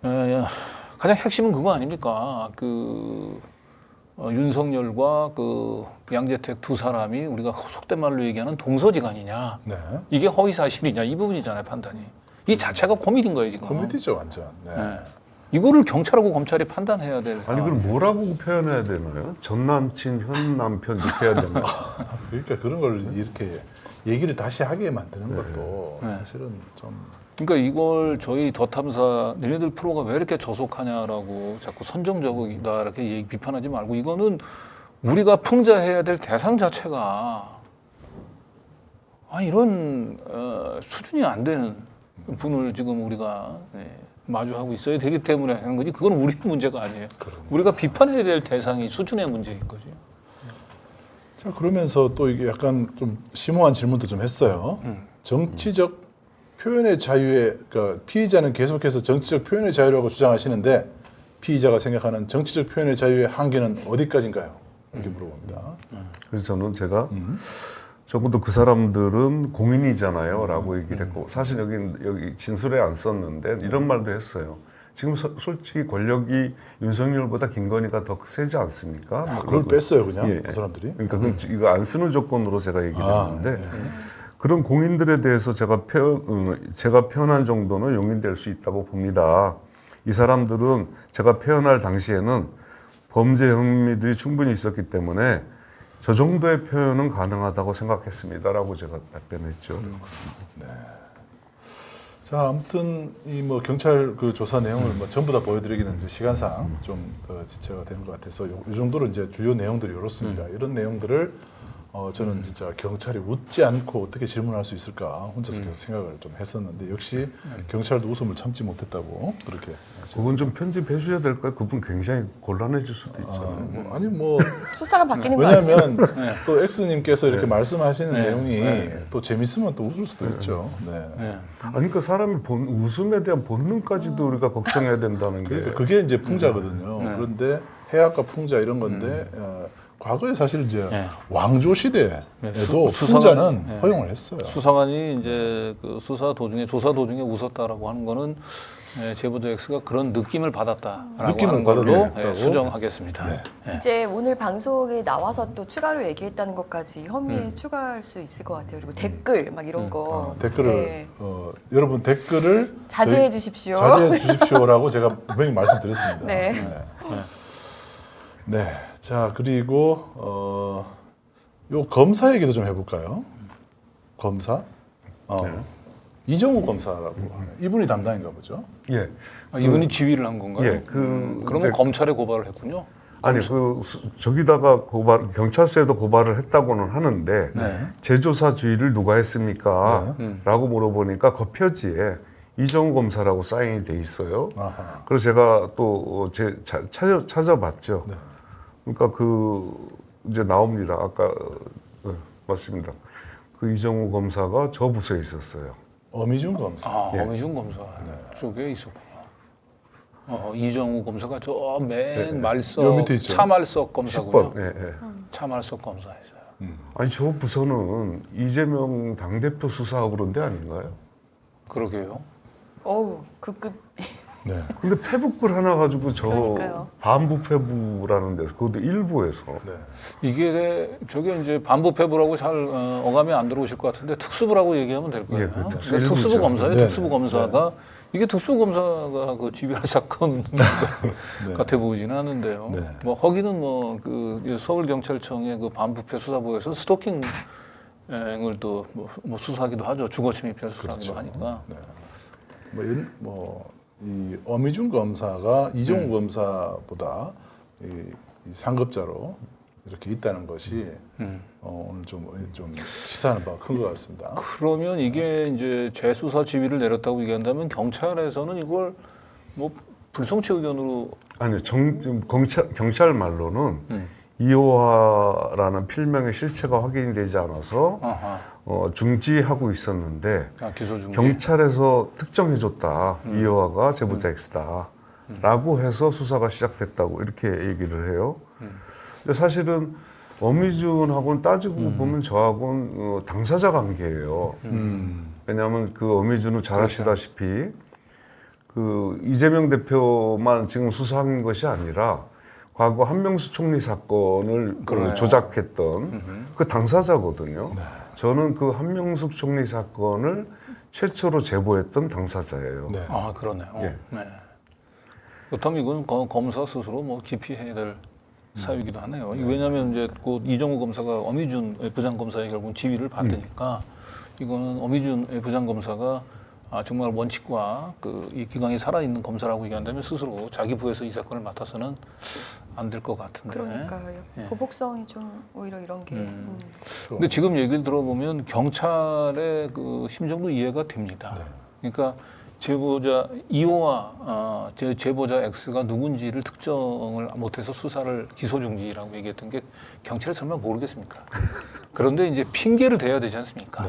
가장 핵심은 그거 아닙니까? 그 윤석열과 그 양재택 두 사람이 우리가 속된 말로 얘기하는 동서지간이냐? 네. 이게 허위 사실이냐? 이 부분이잖아요, 판단이. 이 자체가 코미디인 거예요, 지금. 코미디죠 완전. 네. 이거를 경찰하고 검찰이 판단해야 될. 아니 그럼 뭐라고 표현해야 되나요? 전 남친, 현 남편 이렇게 해야 되나요? 그러니까 그런 걸 이렇게 얘기를 다시 하게 만드는 것도 사실은 좀. 그러니까 이걸 저희 더 탐사 너네들 프로가 왜 이렇게 저속하냐라고 자꾸 선정적이다 이렇게 비판하지 말고 이거는 우리가 풍자해야 될 대상 자체가 이런 수준이 안 되는 분을 지금 우리가 마주하고 있어야 되기 때문에 하는 거지 그건 우리 문제가 아니에요. 우리가 비판해야 될 대상이 수준의 문제인 거죠. 자 그러면서 또 이게 약간 좀 심오한 질문도 좀 했어요. 정치적 표현의 자유에 그러니까 피의자는 계속해서 정치적 표현의 자유라고 주장하시는데 피의자가 생각하는 정치적 표현의 자유의 한계는 어디까지인가요? 이렇게 물어봅니다. 그래서 제가 적어도 그 사람들은 공인이잖아요 라고 얘기를 했고 사실 여기 진술에 안 썼는데 이런 말도 했어요. 지금 솔직히 권력이 윤석열보다 김건희가 더 세지 않습니까? 그걸 뺐어요 그냥 그 사람들이. 그러니까 이거 안 쓰는 조건으로 제가 얘기를 했는데 그런 공인들에 대해서 제가 표현한 정도는 용인될 수 있다고 봅니다. 이 사람들은 제가 표현할 당시에는 범죄 혐의들이 충분히 있었기 때문에 저 정도의 표현은 가능하다고 생각했습니다라고 제가 답변했죠. 네. 자 아무튼 이 뭐 경찰 그 조사 내용을 뭐 전부 다 보여드리기는 이제 시간상 좀 더 지체가 되는 것 같아서 이 정도로 이제 주요 내용들이 이렇습니다. 이런 내용들을 저는 진짜 경찰이 웃지 않고 어떻게 질문할 수 있을까 혼자서 계속 생각을 좀 했었는데 역시 경찰도 웃음을 참지 못했다고 그렇게. 그건 좀 편집해 주셔야 될 거예요. 그분 굉장히 곤란해질 수도 있잖아요. 아니 뭐 수사가 바뀌는 거 아니에요? 왜냐하면 또 X님께서 이렇게 말씀하시는 네. 내용이 또 재밌으면 또 웃을 수도 있죠. 네. 네. 아니, 그러니까 사람이 웃음에 대한 본능까지도 우리가 걱정해야 된다는 게. 그러니까 그게 이제 풍자거든요. 그런데 해악과 풍자 이런 건데 과거에 사실 이제 네. 왕조 시대에도 네, 풍자는 네. 허용을 했어요. 수사관이 이제 그 수사 도중에 조사 도중에 웃었다라고 하는 거는 제보자 X가 그런 느낌을 받았다라고 느낌을 하는 걸로 받았다고? 수정하겠습니다. 네. 예. 이제 오늘 방송에 나와서 또 추가로 얘기했다는 것까지 혐의에 추가할 수 있을 것 같아요. 그리고 댓글 막 이런 거 댓글을 네. 여러분 댓글을 자제해 저희- 주십시오. 자제해 주십시오라고 제가 분명히 말씀드렸습니다. 네. 네. 자 그리고 요 검사 얘기도 좀 해볼까요? 검사 이정우 검사라고 하는 이분이 담당인가 보죠. 예. 이분이 지휘를 한 건가요? 예. 그러면 이제- 검찰에 고발을 했군요. 아니 저기다가 경찰서에도 고발을 했다고는 하는데 재조사 주의를 누가 했습니까? 라고 물어보니까 그 표지에 이정우 검사라고 사인이 돼 있어요. 아하. 그래서 제가 또 찾아봤죠. 그러니까 이제 나옵니다. 아까 맞습니다. 그 이정우 검사가 저 부서에 있었어요. 어미준 검사. 어미준 검사 쪽에 있었군요. 이정우 검사가 저 맨 요 말석 밑에 있죠. 차말석 검사군요. 10번. 예, 예. 차말석 검사였어요. 아니 저 부서는 이재명 당대표 수사하고 그런 데 아닌가요? 그러게요. 어우 급급. 네. 근데 페북글 하나 가지고 그러니까요. 반부패부라는 데서 그것도 일부에서 네. 이게 저게 이제 반부패부라고 잘 어감이 안 들어오실 것 같은데 특수부라고 얘기하면 될 거예요. 예, 그 특수 근데 특수부 일부죠. 검사예요. 네. 특수부 검사가 이게 특수부 검사가 그 지휘할 사건 같아 보이지는 않는데요. 네. 뭐 거기는 뭐 그 서울 경찰청의 그 반부패 수사부에서 스토킹을 또 뭐 수사하기도 하죠. 주거 침입죄 수사하기도 하니까. 이 어미준 검사가 이정우 검사보다 이 상급자로 이렇게 있다는 것이 오늘 좀 시사하는 바가 큰 것 같습니다. 그러면 이게 이제 재수사 지휘를 내렸다고 얘기한다면 경찰에서는 이걸 뭐 불송치 의견으로 아니 지금 경찰 말로는 이호화라는 필명의 실체가 확인이 되지 않아서 중지하고 있었는데 기소 중지. 경찰에서 특정해줬다. 이호화가 제보자 X다라고 해서 수사가 시작됐다고 이렇게 얘기를 해요. 근데 사실은 어미준하고는 따지고 보면 저하고는 당사자 관계예요. 왜냐하면 그 어미준은 잘 아시다시피 그 이재명 대표만 지금 수사한 것이 아니라 과거 한명수 총리 사건을 그러네요. 조작했던 그 당사자거든요. 저는 그 한명숙 총리 사건을 최초로 제보했던 당사자예요. 네. 아 그러네요. 예. 네. 그렇다면 이건 검사 스스로 뭐 기피해야 될 사유이기도 하네요. 왜냐하면 이제 그 이정우 검사가 어미준 부장검사의 결국 지휘를 받으니까 이거는 어미준 부장검사가 정말 원칙과 이 기관이 살아있는 검사라고 얘기한다면 스스로 자기 부에서 이 사건을 맡아서는 안 될 것 같은데. 그러니까요. 예. 보복성이 좀 오히려 이런 게. 근데 지금 얘기를 들어보면 경찰의 그 심정도 이해가 됩니다. 그러니까 제보자 이호와 제보자 X가 누군지를 특정을 못해서 수사를 기소 중지라고 얘기했던 게 경찰이 설마 모르겠습니까? 그런데 이제 핑계를 대야 되지 않습니까?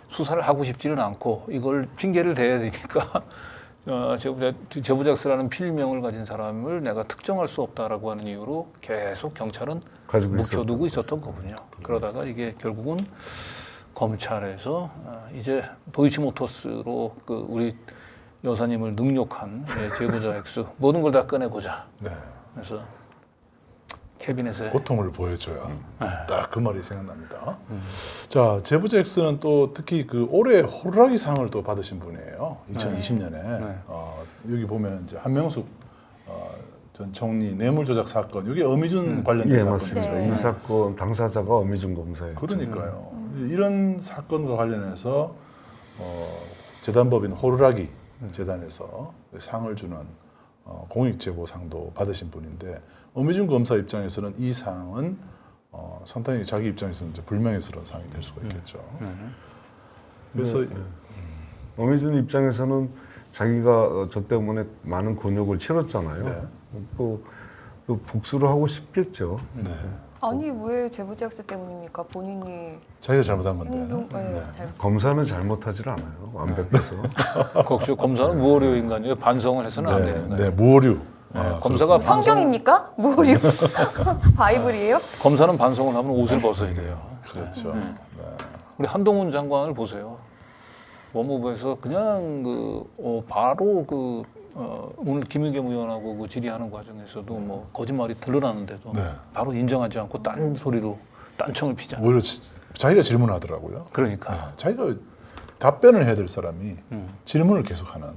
수사를 하고 싶지는 않고 이걸 핑계를 대야 되니까 제보자 X라는 필명을 가진 사람을 내가 특정할 수 없다라고 하는 이유로 계속 경찰은 가지고 묵혀두고 있었던 거군요. 그러다가 이게 결국은 검찰에서 이제 도이치모터스로 그 우리 여사님을 능욕한 제보자 X 모든 걸 다 꺼내보자. 네. 그래서 캐비넷에 고통을 보여줘야 딱 그 말이 생각납니다. 자, 제보자 X는 또 특히 그 올해 호루라기 상을 또 받으신 분이에요. 2020년에 여기 보면 이제 한명숙 전 총리 뇌물 조작 사건, 여기 어미준 관련된 예, 사건이죠. 맞습니다. 네. 이 사건 당사자가 어미준 검사예요. 그러니까요. 이런 사건과 관련해서 재단법인 호루라기 재단에서 상을 주는 공익제보상도 받으신 분인데 어미준 검사 입장에서는 이 상은 상당히 자기 입장에서는 이제 불명예스러운 상황이 될 수가 있겠죠. 그래서 엄혜준 입장에서는 자기가 저 때문에 많은 곤욕을 치렀잖아요. 네. 또 복수를 하고 싶겠죠. 네. 아니 왜 제보제약서 때문입니까? 본인이 자기가 잘못한 건데. 행동 잘 검사는 잘못하질 않아요. 완벽해서. 그렇죠. 검사는 무오류 인간이에요. 반성을 해서는 안 되는 거예요. 네, 무오류. 네, 검사가 성경입니까? 무오류 바이블이에요? 검사는 반성을 하면 옷을 벗어야 돼요. 그렇죠. 우리 한동훈 장관을 보세요. 법무부에서 그냥 바로 오늘 김의겸 의원하고 그 질의하는 과정에서도 뭐 거짓말이 드러나는데도 네. 바로 인정하지 않고 딴 소리로 딴청을 피잖아요. 오히려 자기가 질문하더라고요. 그러니까 자기가 답변을 해야 될 사람이 질문을 계속하는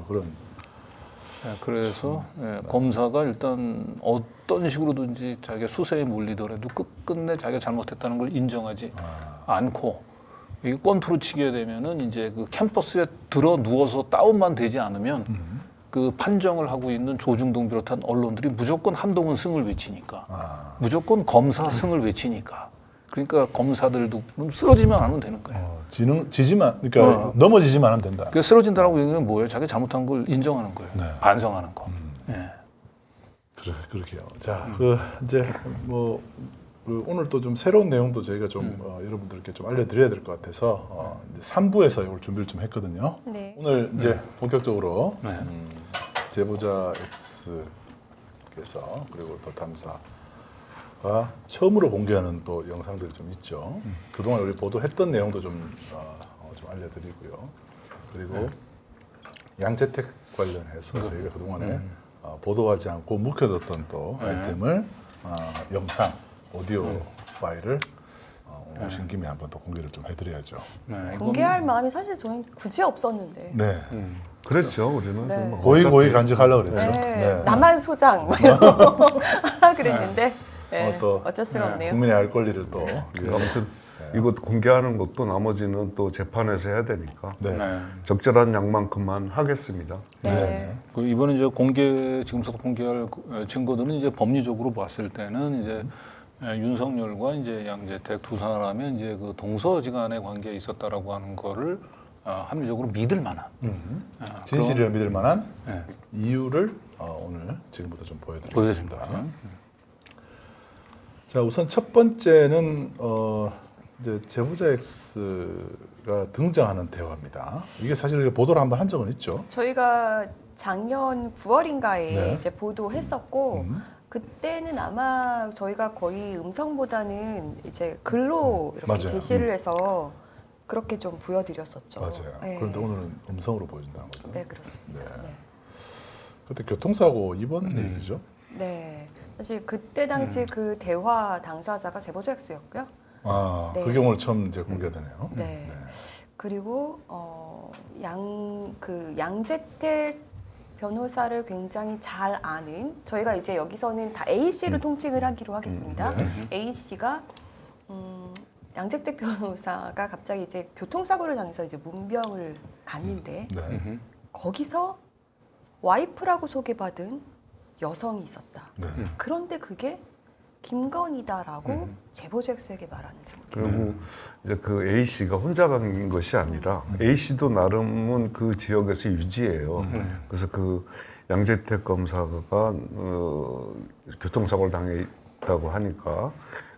그런. 네, 그래서 검사가 일단 어떤 식으로든지 자기가 수세에 몰리더라도 끝끝내 자기가 잘못했다는 걸 인정하지 않고 이게 권투로 치게 되면은 이제 그 캠퍼스에 들어 누워서 다운만 되지 않으면 그 판정을 하고 있는 조중동 비롯한 언론들이 무조건 한동훈 승을 외치니까 무조건 검사 승을 외치니까 그러니까 검사들도 쓰러지면 안 하면 되는 거예요. 지지만 그러니까 넘어지지만 하면 된다. 그 쓰러진다라고 얘기는 뭐예요? 자기 잘못한 걸 인정하는 거예요. 네. 반성하는 거. 예. 그렇게요. 자, 이제 뭐 오늘 또 좀 새로운 내용도 저희가 좀 여러분들께 좀 알려드려야 될 것 같아서 이제 3부에서 이걸 준비를 좀 했거든요. 네. 오늘 이제 본격적으로 네. 제보자 X께서 그리고 또 탐사가 처음으로 공개하는 또 영상들이 좀 있죠. 그동안 우리 보도했던 내용도 좀 알려드리고요. 그리고 양재택 관련해서 저희가 그동안에 보도하지 않고 묵혀뒀던 또 아이템을 영상, 오디오 파일을 오신 김에 한번 더 공개를 좀 해드려야죠. 네, 이건 공개할 마음이 사실 저는 굳이 없었는데. 네. 그랬죠, 우리는. 네. 뭐 고이 간직하려고 그랬죠. 네. 나만 소장 막 이러고 그랬는데 네. 또 어쩔 수가 없네요. 국민의 알 권리를 또 위해서. 아무튼 이거 공개하는 것도 나머지는 또 재판에서 해야 되니까 네. 네. 적절한 양만큼만 하겠습니다. 네. 그 이번에 이제 지금부터 공개할 증거들은 이제 법리적으로 봤을 때는 이제 윤석열과 이제 양재택 두 사람의 이제 그 동서지간의 관계에 있었다라고 하는 거를 합리적으로 믿을 만한 진실을 믿을 만한 네. 이유를 오늘 지금부터 좀 보여드리겠습니다. 자, 우선 첫 번째는 이제 제보자 X가 등장하는 대화입니다. 이게 사실 이게 보도를 한번 한 적은 있죠. 저희가 작년 9월인가에 네. 이제 보도했었고 그때는 아마 저희가 거의 음성보다는 이제 글로 이렇게 맞아요. 제시를 해서 그렇게 좀 보여드렸었죠. 맞아요. 네. 그런데 오늘은 음성으로 보여준다는 거죠. 네, 그렇습니다. 네. 네. 그때 교통사고 입원 얘기죠. 네. 사실 그때 당시 그 대화 당사자가 제보자 X였고요. 네. 그게 오늘 처음 이제 공개되네요. 네. 그리고 양재택 변호사를 굉장히 잘 아는 저희가 이제 여기서는 다 A 씨로 통칭을 하기로 하겠습니다. A 씨가 양재택 변호사가 갑자기 이제 교통사고를 당해서 이제 문병을 갔는데 네. 거기서 와이프라고 소개받은 여성이 있었다. 네. 그런데 그게 김건희다라고 제보자 X에게 말하는 대목이 그리고 이제 그 A 씨가 혼자 간 것이 아니라 A 씨도 나름은 그 지역에서 유지해요. 그래서 그 양재택 검사가 교통사고를 당했다고 하니까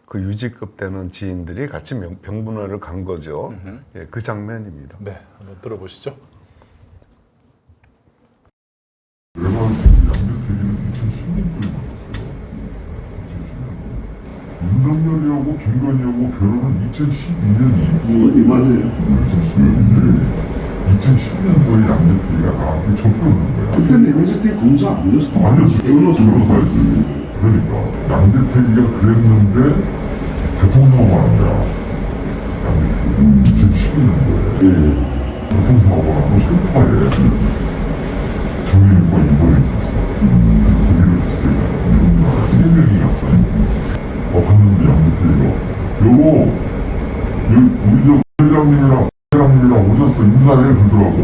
그 유지급 되는 지인들이 같이 병문안을 간 거죠. 예, 그 장면입니다. 네, 한번 들어보시죠. 내가 양재택에는 2016년에 윤석열이하고 김건희하고 결혼은 2012년이에요. 맞아요. 2010년도에 양재택이가 나한테 접근한 거야. 그때는 양재택 검사 아니었어? 아니었어. 변호사였지. 그러니까 양재택이가 그랬는데 교통사고가 난 거야. 양재택이 2012년도에 교통사고가 나고 철파에 정일과 이번에 있었어. 거기를 갔어요. 새벽이 갔어요. 갔는데 양재택이가 여보 우리 저 회장님이랑 오셨어 인사해 그러더라고.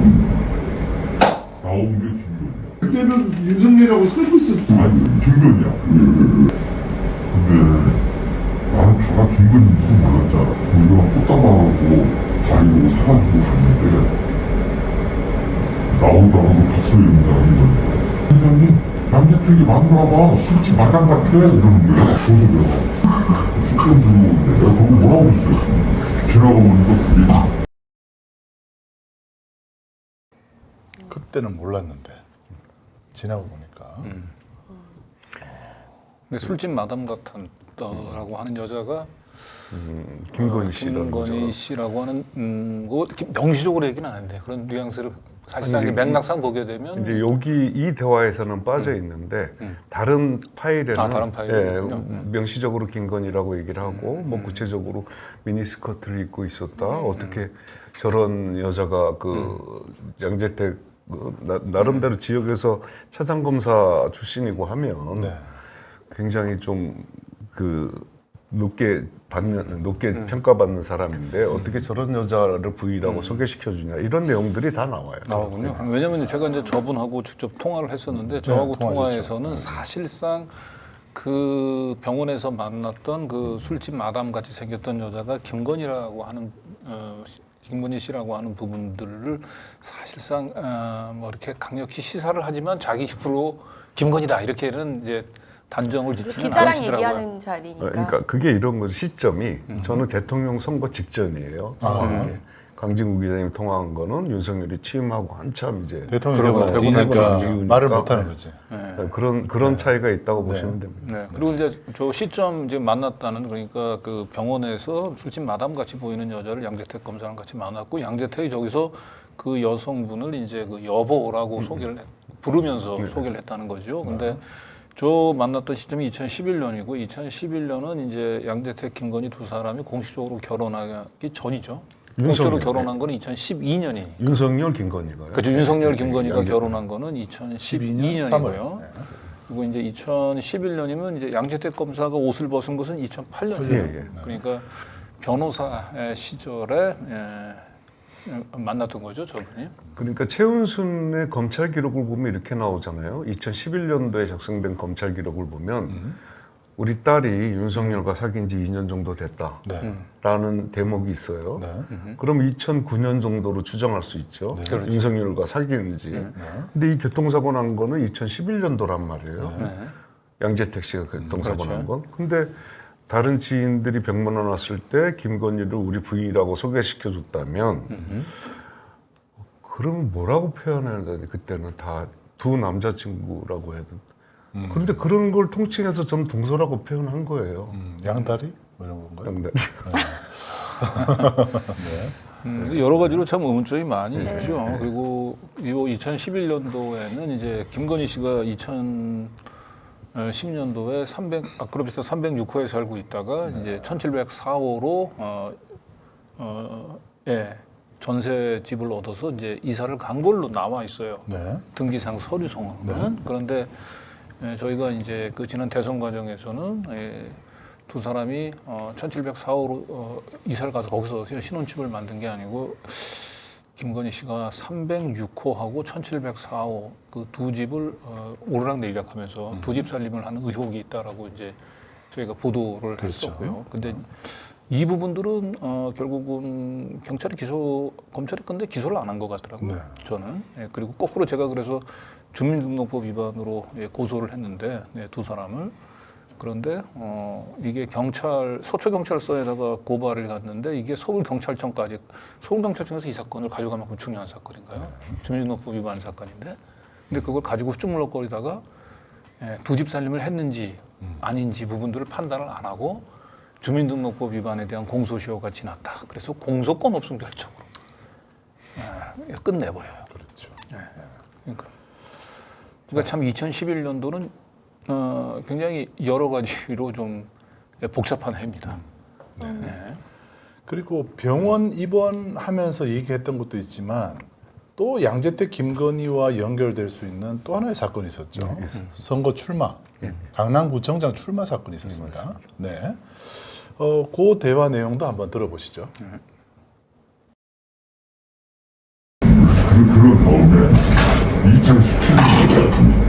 나온 게 김건희야. 그때는 윤석열하고 살고 있었지. 아니 김건희야. 근데 나는 걔가 김건희인지도 몰랐잖아. 우리가 꽃다발하고 자기보고 사가지고 갔는데 나오다가도 박수입니다. 이거 회장님 양재택이 만들어봐 술집 마당 같아 이러는 거야. 저도 내가 술병 들고 오는데 내가 거기 뭐라고 그랬어요. 지나가보니까 그게 그때는 몰랐는데 지나고 보니까 근데 술집 마담 같았다라고 하는 여자가 김건희 씨라는 김건희 거죠. 씨라고 하는 거 명시적으로 얘기는 안 했는데 그런 뉘앙스를 사실상 아니, 맥락상 보게 되면 이제 여기 이 대화에서는 빠져 있는데 다른 파일에는 다른 파일이군요. 명시적으로 김건희라고 얘기를 하고 뭐 구체적으로 미니스커트를 입고 있었다. 어떻게 저런 여자가 그 양재택 나름대로 지역에서 차장 검사 출신이고 하면 네. 굉장히 좀 높게 평가받는 사람인데 어떻게 저런 여자를 부인하고 소개시켜 주냐 이런 내용들이 다 나와요. 나오군요. 왜냐하면 제가 이제 저분하고 직접 통화를 했었는데 저하고 통화하셨죠. 통화에서는 사실상 그 병원에서 만났던 그 술집 마담 같이 생겼던 여자가 김건희라고 하는 김건희 씨라고 하는 부분들을 사실상 뭐 이렇게 강력히 시사를 하지만 자기 입으로 김건희다 이렇게는 이제 단정을 짓지는 기자랑 않으시더라고요. 얘기하는 자리니까. 그러니까 그게 이런 거죠. 시점이 저는 대통령 선거 직전이에요. 강진구 기자님 통화한 거는 윤석열이 취임하고 한참 이제 대통령이 되고 되니까 나니까 말을 못하는 거지. 네. 그런 차이가 있다고 보시면 됩니다. 네. 그리고 이제 저 시점 이제 만났다는 그러니까 그 병원에서 술집 마담 같이 보이는 여자를 양재택 검사랑 같이 만났고 양재택이 저기서 그 여성분을 이제 그 여보라고 부르면서 소개를 했다는 거죠. 근데 저 만났던 시점이 2011년이고 2011년은 이제 양재택 김건희 두 사람이 공식적으로 결혼하기 전이죠. 공식적으로 결혼한 거는 2012년이. 윤석열 김건희가요. 그렇죠. 윤석열 김건희가 양재택. 결혼한 거는 2012년이고요. 그리고 이제 2011년이면 이제 양재택 검사가 옷을 벗은 것은 2008년이에요. 예. 그러니까 변호사 시절에 만났던 거죠, 저분이. 그러니까 최은순의 검찰 기록을 보면 이렇게 나오잖아요. 2011년도에 작성된 검찰 기록을 보면 우리 딸이 윤석열과 사귄 지 2년 정도 됐다라는 대목이 있어요. 네. 그럼 2009년 정도로 추정할 수 있죠. 그렇죠. 윤석열과 사귀는지. 근데 이 교통사고 난 거는 2011년도란 말이에요. 네. 양재택 씨가 교통사고 그렇죠. 난 건. 근데 다른 지인들이 병문안 왔을 때 김건희를 우리 부인이라고 소개시켜 줬다면 그러면 뭐라고 표현해야 되니? 그때는 다 두 남자친구라고 해도. 그런데 그런 걸 통칭해서 전 동서라고 표현한 거예요. 양다리 뭐 이런 건가요? 근데 여러 가지로 참 의문점이 많이 있죠. 그리고 이 2011년도에는 이제 김건희 씨가 2010년도에 306호에 살고 있다가 이제 1704호로 전세 집을 얻어서 이제 이사를 간 걸로 나와 있어요. 네. 등기상 서류상으로는. 그런데 저희가 이제 그 지난 대선 과정에서는 두 사람이 1704호로 이사를 가서 거기서 신혼집을 만든 게 아니고 김건희 씨가 306호하고 1704호 그 두 집을 오르락내리락하면서 두 집 살림을 하는 의혹이 있다라고 이제 저희가 보도를 했었고요. 근데 이 부분들은 결국은 검찰이 근데 기소를 안 한 것 같더라고요. 네. 저는. 그리고 거꾸로 제가 그래서 주민등록법 위반으로 고소를 했는데 두 사람을. 그런데 이게 서초경찰서에다가 고발을 갔는데 이게 서울경찰청까지 서울경찰청에서 이 사건을 가져갈 만큼 중요한 사건인가요? 주민등록법 위반 사건인데 근데 그걸 가지고 훌쩍물럭거리다가 두 집 살림을 했는지 아닌지 부분들을 판단을 안 하고 주민등록법 위반에 대한 공소시효가 지났다. 그래서 공소권 없음 결정으로 끝내버려요. 그렇죠. 그러니까 참 2011년도는 굉장히 여러 가지로 좀 복잡한 해입니다. 네. 그리고 병원 입원하면서 얘기했던 것도 있지만 또 양재택 김건희와 연결될 수 있는 또 하나의 사건이 있었죠. 선거 출마, 강남구청장 출마 사건이 있었습니다. 네. 그 대화 내용도 한번 들어보시죠. 그런 다음에 2017년에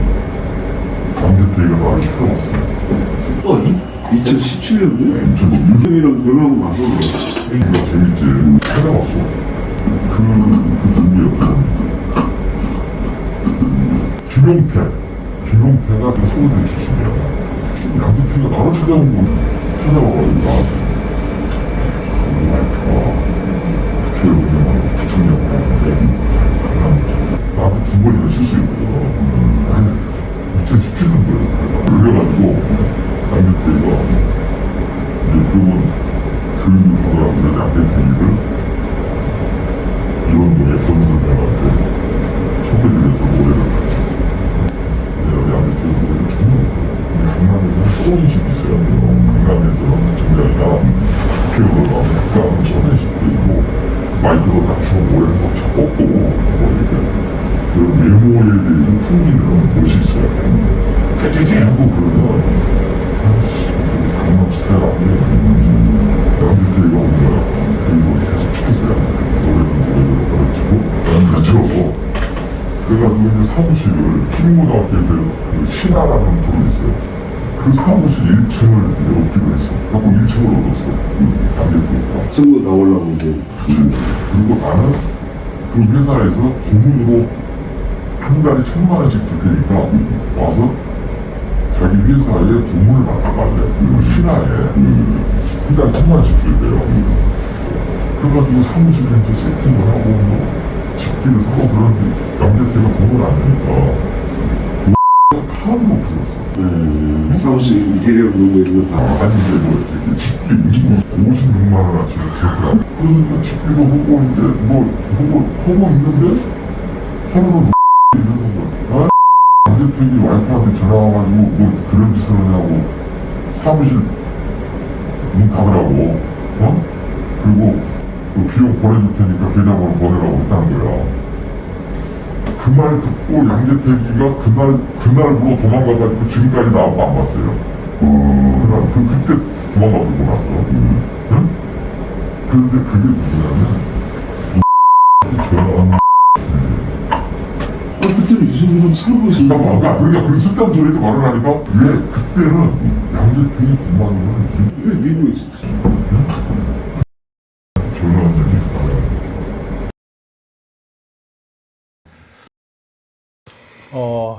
양재택이가 나를 시켜봤어요. 또니? 2017년도에? 저 윤석이랑 결혼하고 나서 그래. 이거 재밌지. 찾아봤어. 그 누구였어? 김용태가 그 서울대 출신이야. 양재태가 나를 찾아온 거 찾아와가지고 나한테 우리 와이프가 국회의원을 부총장 하는데 나한테 두 번이나 실수했거든. 2017년도에 그래가지고 양재태가 이제 그분 교육을 받으라고 그래 양재태를 이원동의 권선생한테 소개를 해서 노래를 같았어. 내가 양재태 노래를 정말 강남에서 소원식이 있어요. 강남에서 정장이나 국회의원을 가면 약간 소원식도 있고 마이크로 낮춰 노래를 막 잡고 뭐 이렇게 그 외모에 대해서 풍기는 멋이 있어요. 깨지지 않고 그러면 아씨 강남 스타일 아니에요. 양재태가 오면 교육을 계속 시켰어요. 노래를 가르치고 그렇죠. 그래가지고 이제 사무실을 킹고등학교에 그 신하라는 부를 있어요. 그 사무실 1층을 얻기로 했어. 그래서 1층을 얻었어. 양재태가. 선거 나오려고 이제. 그리고 나는 그 회사에서 고문으로 한 달에 1,000만 원씩 줄 테니까 와서 자기 회사에 고문을 맡아갈래. 그 신하에 한 달에 1,000만 원씩 줄대요. 그래가지고 사무실에 이제 세팅을 하고 뭐 집기를 사고 그러는데 양재태가 돈을 안 주니까 카드로 풀었어. 사무실 인테리어 그런 거 있는 거 다. 아니 이제 뭐 이렇게 집기 56만 원어치 줬더라. 그러니까 집기도 하고 이제 뭐 하고 있는데 하루는 이러는 거야. 아 양재택이 와이프한테 전화 와가지고 뭐 그런 짓을 하냐고 사무실 문 닫으라고 그리고 그 비용 보내줄 테니까 계좌번호 보내라고 했다는 거야. 그 말 듣고 양재택이가 그날부로 도망가가지고 지금까지 나하고 안 봤어요. 그때 도망가고 나서. 응? 그런데 그게 누구냐면, 그때는 유승민은 살고 있었나 봐. 그러니까 그 쓸데없는 소리 하지 말으라니까. 왜 그때는 양재택이 도망가면 왜 미국에 있었어? 전화원들이 나와요.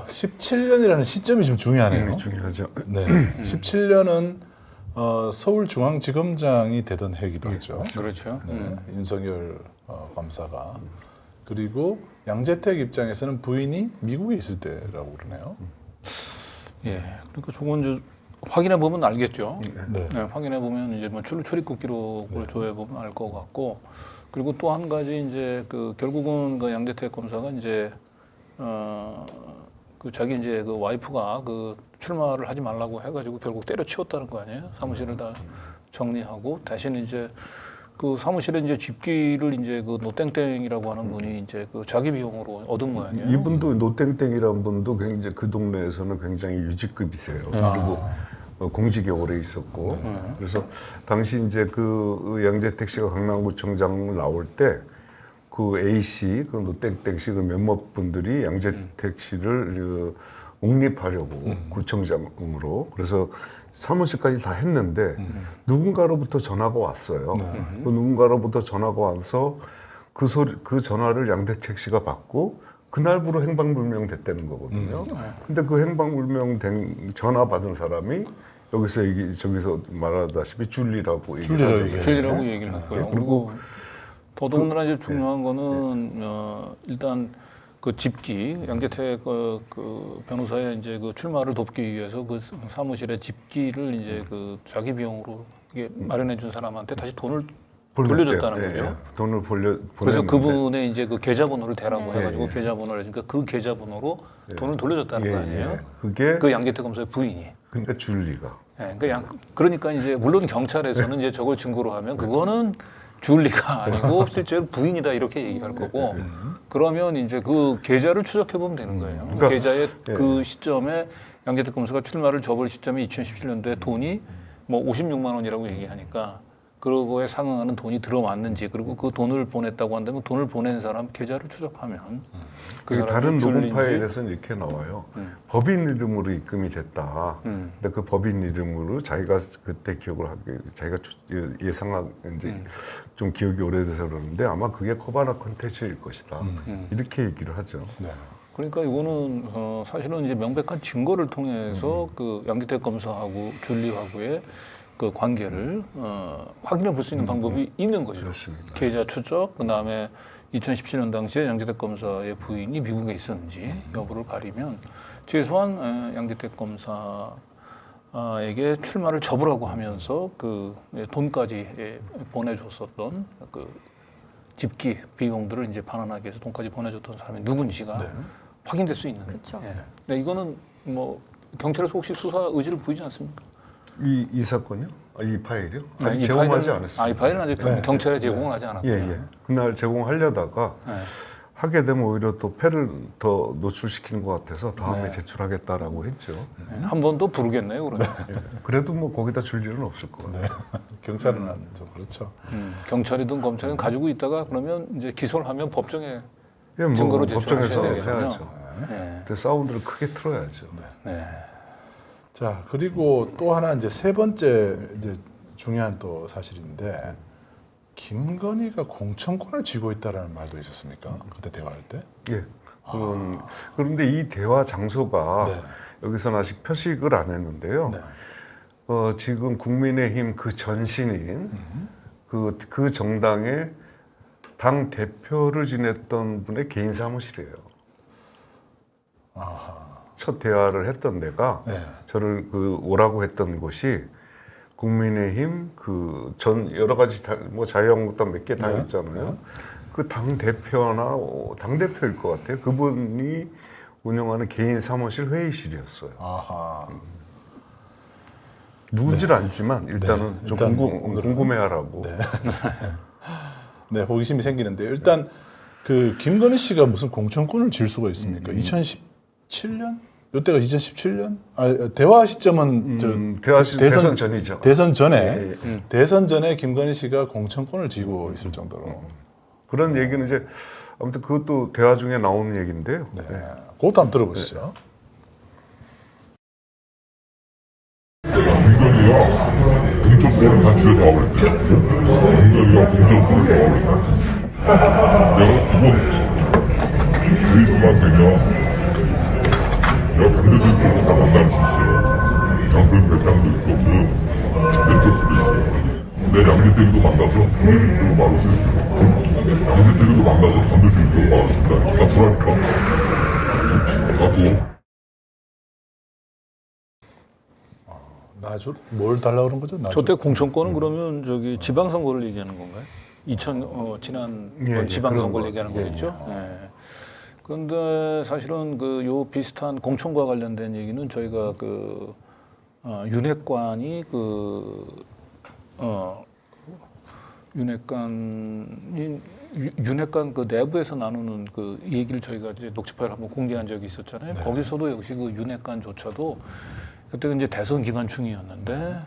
17년이라는 시점이 좀 중요하네요. 중요하죠. 네. 17년은 서울중앙지검장이 되던 해기도 하죠. 그렇죠. 네. 윤석열 검사가. 그리고 양재택 입장에서는 부인이 미국에 있을 때라고 그러네요. 예, 그러니까 저건 이제 확인해 보면 알겠죠. 네. 네, 확인해 보면 이제 뭐 출입국 기록을 조회 보면 알 것 같고, 그리고 또 한 가지 이제 그 결국은 그 양재택 검사가 이제 그 자기 이제 그 와이프가 그 출마를 하지 말라고 해가지고 결국 때려치웠다는 거 아니에요? 사무실을 다 정리하고 대신 이제 그 사무실에 이제 집기를 이제 그 노땡땡이라고 하는 분이 이제 그 자기 비용으로 얻은 모양이에요. 이분도 노땡땡이라는 분도 굉장히 그 동네에서는 굉장히 유직급이세요. 그리고 공직에 오래 있었고 그래서 당시 이제 그 양재택 씨가 강남구청장 나올 때 그 A 씨, 그 노땡땡 씨 그 몇몇 분들이 양재택 씨를 그 옹립하려고 구청장으로 그래서 사무실까지 다 했는데 누군가로부터 전화가 왔어요. 그 누군가로부터 전화가 와서 그 전화를 양재택 씨가 받고 그날부로 행방불명 됐다는 거거든요. 근데 그 행방불명 된 전화 받은 사람이 저기서 말하다시피 줄리라고 얘기를 하죠. 줄리라고 얘기를 했고요. 그리고 더더군다나 이제 중요한 거는 일단 그 집기 양재택 그 변호사의 이제 그 출마를 돕기 위해서 그 사무실의 집기를 이제 그 자기 비용으로 이게 마련해 준 사람한테 다시 돈을 돌려줬다는 거죠. 예, 돈을 그래서 보냈는데. 그분의 이제 그 계좌번호를 대라고 해가지고 계좌번호를 그러니까 그 계좌번호로 돈을 돌려줬다는 거 아니에요? 그게 그 양재택 검사의 부인이. 그러니까 줄리가. 그러니까 이제 물론 경찰에서는 이제 저걸 증거로 하면 그거는 줄리가 아니고 실제로 부인이다 이렇게 얘기할 거고 그러면 이제 그 계좌를 추적해 보면 되는 거예요. 그러니까, 계좌의 그 시점에 양재택 검사가 출마를 접을 시점이 2017년도에 돈이 뭐 56만 원이라고 얘기하니까 그거에 상응하는 돈이 들어왔는지 그리고 그 돈을 보냈다고 한다면 돈을 보낸 사람 계좌를 추적하면 그 그게 사람이 다른 녹음 줄린지. 파일에서는 이렇게 나와요. 법인 이름으로 입금이 됐다. 근데 그 법인 이름으로 자기가 그때 기억을 하게 자기가 예상한 이제 좀 기억이 오래돼서 그러는데 아마 그게 코바나 컨텐츠일 것이다. 이렇게 얘기를 하죠. 네. 그러니까 이거는 사실은 이제 명백한 증거를 통해서 그 양기택 검사하고 줄리하고의 그 관계를 확인해 볼 수 있는 방법이 있는 거죠. 그렇습니다. 계좌 추적, 그 다음에 2017년 당시에 양기택 검사의 부인이 미국에 있었는지 여부를 가리면 최소한 양기택 검사에게 출마를 접으라고 하면서 그 돈까지 보내줬었던 그 집기 비용들을 이제 반환하기 위해서 돈까지 보내줬던 사람이 누군지가 확인될 수 있는. 그쵸. 예. 네, 이거는 뭐 경찰에서 혹시 수사 의지를 보이지 않습니까? 이 사건이요? 이 파일이요? 아직 이 제공하지 파일은- 않았어요. 이 파일은 아직 경찰에 제공을 하지 않았고요. 예, 예. 그날 제공하려다가 네. 하게 되면 오히려 또 패를 더 노출시키는 것 같아서 다음에 네. 제출하겠다라고 했죠. 한 번 더 부르겠네요, 그러면. 예. 그래도 뭐 거기다 줄 일은 없을 것 같아요. 경찰은 좀 그렇죠. 경찰이든 검찰이든 가지고 있다가 그러면 이제 기소를 하면 법정에 예, 뭐 증거로 법정에서 제출하셔야 되겠군요. 해야죠. 네. 근데 사운드를 크게 틀어야죠. 네. 자, 그리고 또 하나 이제 세 번째 이제 중요한 또 사실인데 김건희가 공천권을 쥐고 있다라는 말도 있었습니까? 그때 대화할 때? 예. 그런데 이 대화 장소가 네. 여기서는 아직 표식을 안 했는데요. 네. 지금 국민의힘 그 전신인 그 정당의 당 대표를 지냈던 분의 개인 사무실이에요. 아하. 첫 대화를 했던 데가 네. 저를 그 오라고 했던 곳이 국민의힘 그 전 여러 가지 뭐 자유한국당 몇 개 당 있잖아요. 그 당 대표나 당 대표일 것 같아요. 그분이 운영하는 개인 사무실 회의실이었어요. 아하. 누군지는 알지만 일단은 네. 좀 일단 궁금해하라고. 네, 호기심이 생기는데 일단 그 김건희 씨가 무슨 공천권을 질 수가 있습니까? 2017년? 이때가 2017년? 대화 시점은 대선 전이죠. 대선 전에 예, 예. 대선 전에 김건희 씨가 공천권을 쥐고 있을 정도로. 그런 얘기는 이제 아무튼 그것도 대화 중에 나오는 얘기인데요. 네. 그것도 한번 들어보시죠. 김건희가 공천권을 다 쥐어잡아버렸대. 김건희가 공천권을 잡아버렸대. 내가 두번 베이스만 되면 내가 반대들 쪽으로 다 만날 수 있어요. 장소는 배짱도 있고 그 네트워크도 있어요. 내 양재택도 만나서 던져줄 거 말할 수 있어요. 양재택도 만나서 던져줄 거 말할 수 있다. 나 그러니까. 나도 뭘 달라고 그런 거죠? 저때 공천권은 그러면 저기 지방선거를 얘기하는 건가요? 지난 예, 지방선거를 그런 얘기하는 것 거겠죠. 예. 그런데 사실은 그 요 비슷한 공천과 관련된 얘기는 저희가 그 윤핵관이 윤핵관 그 내부에서 나누는 그 얘기를 저희가 이제 녹취 파일 한번 공개한 적이 있었잖아요. 거기서도 역시 그 윤핵관조차도 그때 이제 대선 기간 중이었는데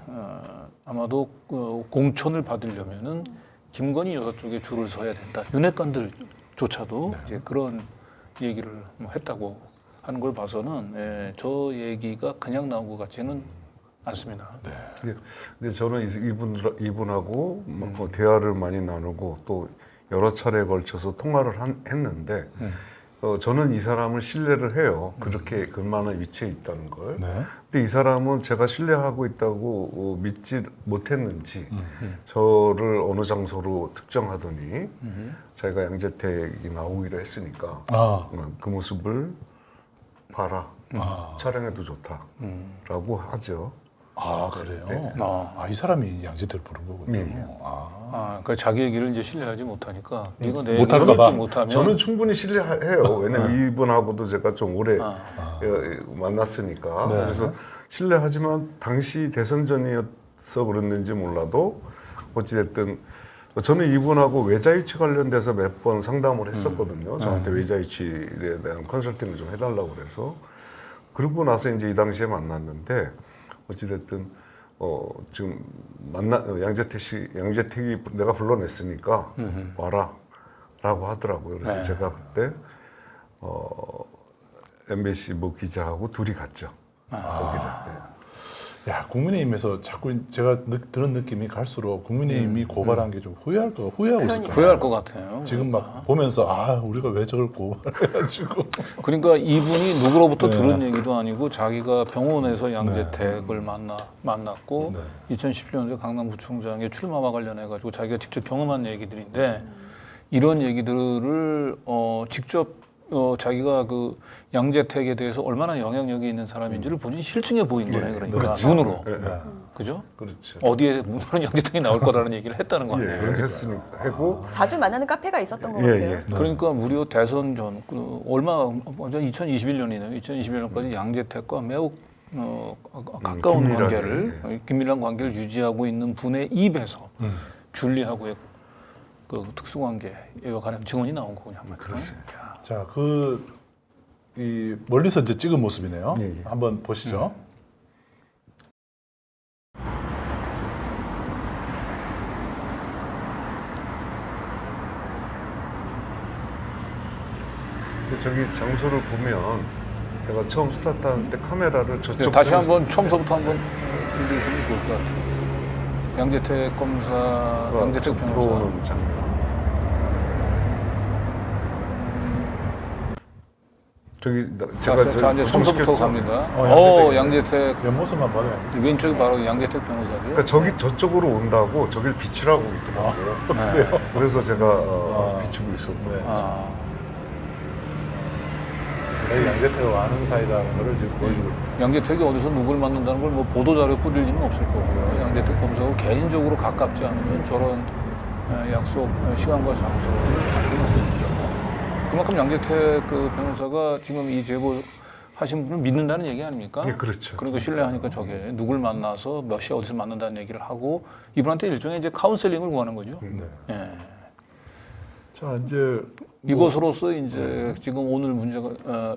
아마도 공천을 받으려면은 김건희 여사 쪽에 줄을 서야 된다. 윤핵관들조차도 이제 그런 얘기를 뭐 했다고 하는 걸 봐서는 저 얘기가 그냥 나온 것 같지는 않습니다. 근데 저는 이분하고 뭐 대화를 많이 나누고 또 여러 차례에 걸쳐서 통화를 했는데 저는 이 사람을 신뢰를 해요. 그렇게 그만한 위치에 있다는 걸. 네. 근데 이 사람은 제가 신뢰하고 있다고 믿지 못했는지 저를 어느 장소로 특정하더니 자기가 양재택이 나오기로 했으니까 그 모습을 봐라. 촬영해도 좋다라고 하죠. 아, 그래요? 네. 이 사람이 양재택을 부른 거군요. 네. 그러니까 자기 얘기를 이제 신뢰하지 못하니까 네가 내 못할까 얘기를 봐. 믿지 못하면 저는 충분히 신뢰해요. 왜냐면 이분하고도 제가 좀 오래 만났으니까. 그래서 신뢰하지만 당시 대선 전이어서 그랬는지 몰라도 어찌됐든 저는 이분하고 외자유치 관련돼서 몇 번 상담을 했었거든요. 저한테 외자유치에 대한 컨설팅을 좀 해달라고 그래서. 그러고 나서 이제 이 당시에 만났는데 어찌됐든 지금 양재택이 내가 불러냈으니까 와라라고 하더라고요. 그래서 네. 제가 그때 MBC 뭐 기자하고 둘이 갔죠. 거기를. 야, 국민의힘에서 자꾸 제가 드는 느낌이 갈수록 국민의힘이 고발한 게 좀 후회하고 있을 후회할 것 같아요. 지금 막 보면서 우리가 왜 저걸 고발해가지고 그러니까 이분이 누구로부터 네. 들은 얘기도 아니고 자기가 병원에서 양재택을 만났고 네. 2017년도에 강남구청장의 출마와 관련해 가지고 자기가 직접 경험한 얘기들인데 이런 얘기들을 직접 자기가 그 양재택에 대해서 얼마나 영향력이 있는 사람인지를 본인이 실증해 보인 거네. 그러니까 눈으로. 그죠? 그렇죠. 어디에 무슨 양재택이 나올 거라는 얘기를 했다는 거 아니에요. 했으니까 하고 자주 만나는 카페가 있었던 것 예, 같아요. 예. 그러니까 무려 대선 전 2021년이네요. 2021년까지 양재택과 매우 가까운 긴밀하게, 관계를 긴밀한 관계를 유지하고 있는 분의 입에서 줄리하고의 그 특수관계에 관한 증언이 나온 거군요. 그렇습니다. 자, 이 멀리서 이제 찍은 모습이네요. 예, 예. 한번 보시죠. 근데 저기 장소를 보면 제가 처음 스타트할 때 카메라를 저쪽 다시 한번 처음서부터 한번 들려주시면 좋을 것 같아요. 양재택 검사, 양재택 변호사. 들어오는 장면. 저기 제가 자, 이제 처음서부터 시켰죠? 갑니다. 양재택 옆모습만 봐도 왼쪽이 바로 양재택 변호사죠. 그러니까 저쪽으로 온다고 저길 비추라고 있더라고요. 네. 그래서 제가 비추고 있었고. 네. 아, 양재택을 아는 사이다라는 걸 지금 보여주고 있어요. 양재택이 어디서 누굴 만난다는 걸 뭐 보도자료 뿌릴 일은 없을 거고요. 양재택 검사하고 개인적으로 가깝지 않으면 저런 약속 시간과 장소를 만들지 못합니다. 그만큼 양재택 그 변호사가 지금 이 제보 하신 분을 믿는다는 얘기 아닙니까? 예, 그렇죠. 그러니까 신뢰하니까 저게 누굴 만나서 몇 시에 어디서 만난다는 얘기를 하고 이분한테 일종의 이제 카운셀링을 구하는 거죠. 네. 예. 자, 이제 이것으로서 이제 지금 오늘 문제가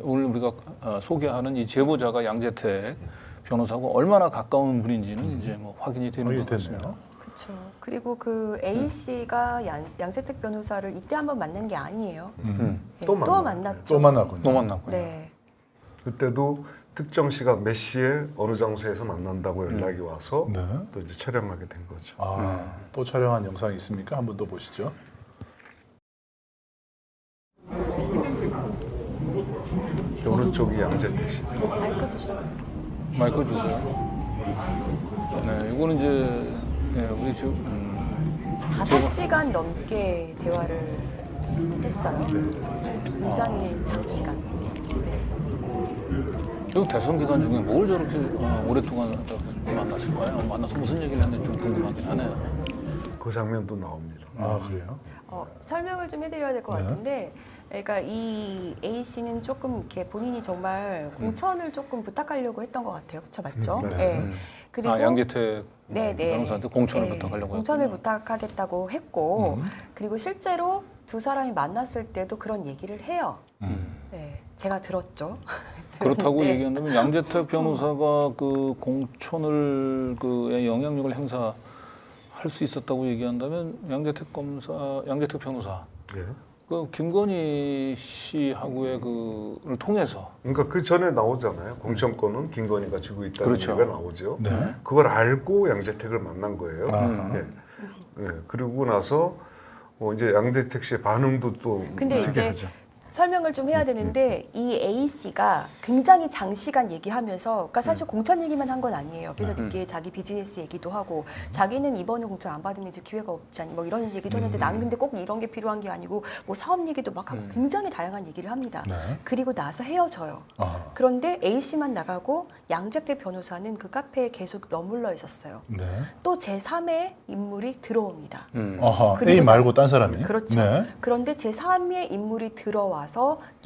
오늘 우리가 소개하는 이 제보자가 양재택 변호사하고 얼마나 가까운 분인지는 이제 뭐 확인이 되는 것 같습니다. 됐네요. 그렇죠. 그리고 그 A 씨가 양재택 변호사를 이때 한번 만난 게 아니에요. 예, 또 만났죠. 만났죠. 또 만났군요. 또 만났고요. 네. 그때도 특정 시간 몇 시에 어느 장소에서 만난다고 연락이 와서 네. 또 이제 촬영하게 된 거죠. 또 촬영한 영상이 있습니까? 한번 더 보시죠. 오른쪽이 양재택 씨. 마이크 주셔요. 마이크 주세요. 네, 이거는 이제 우리 지금 5시간 넘게 대화를 했어요. 굉장히 장시간. 네. 이 대선 기간 중에 뭘 저렇게 오랫동안 만났을까요? 만나서 무슨 얘기를 했는지 좀 궁금하긴 하네요. 그 장면도 나옵니다. 그래요? 설명을 좀 해드려야 될 것 네. 같은데, 그러니까 이 A 씨는 조금 이렇게 본인이 정말 공천을 조금 부탁하려고 했던 것 같아요. 그렇죠, 맞죠? 맞아요. 네. 그리고 양재택 네, 네. 변호사한테 공천을 네, 부탁하려고 공천을 했군요. 부탁하겠다고 했고, 그리고 실제로 두 사람이 만났을 때도 그런 얘기를 해요. 네, 제가 들었죠. 그렇다고 들었는데 얘기한다면 양재택 변호사가 그 공천을 그의 영향력을 행사할 수 있었다고 얘기한다면 양재택 변호사 예. 그 김건희 씨하고의 그를 통해서 그러니까 그 전에 나오잖아요. 공천권은 김건희가 쥐고 있다는 그렇죠. 얘기가 나오죠. 네. 그걸 알고 양재택을 만난 거예요. 아하. 예. 그리고 나서 이제 양재택 씨의 반응도 또 근데 이제 특이하죠. 설명을 좀 해야 되는데 이 A 씨가 굉장히 장시간 얘기하면서 그러니까 사실 공천 얘기만 한 건 아니에요. 옆에서 듣기에 자기 비즈니스 얘기도 하고 자기는 이번에 공천 안 받으면 이제 기회가 없지 않니 뭐 이런 얘기도 했는데 난 근데 꼭 이런 게 필요한 게 아니고 뭐 사업 얘기도 막 하고 굉장히 다양한 얘기를 합니다. 네. 그리고 나서 헤어져요. 그런데 A 씨만 나가고 양재택 변호사는 그 카페에 계속 머물러 있었어요. 네. 또 제3의 인물이 들어옵니다. A 그리고 말고 딴 사람이. 그렇죠. 네. 그런데 제3의 인물이 들어와서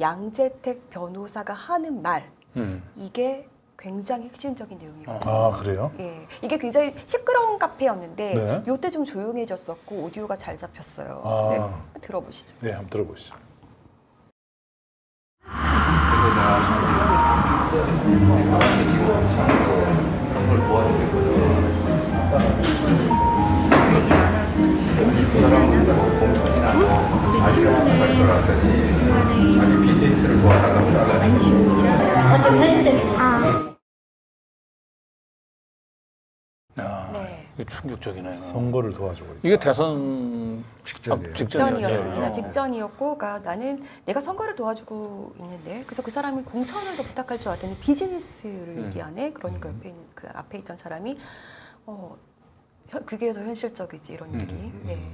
양재택 변호사가 하는 말 이게 굉장히 핵심적인 내용이거든요. 그래요? 예, 이게 굉장히 시끄러운 카페였는데 네. 요때 좀 조용해졌었고 오디오가 잘 잡혔어요. 네, 들어보시죠. 네, 한번 들어보시죠. 선물 도와주겠거든. 자기 비즈니스를 도와달라고 야, 네. 이게 충격적이네요. 선거를 도와주고 있다. 이게 대선 직전이에요. 직전이었습니다. 어. 직전이었고, 그러니까 나는 내가 선거를 도와주고 있는데, 그래서 그 사람이 공천을 더 부탁할 줄 알았더니 비즈니스를 얘기하네. 그러니까 옆에 있는 그 앞에 있던 사람이 그게 더 현실적이지 이런 얘기. 네.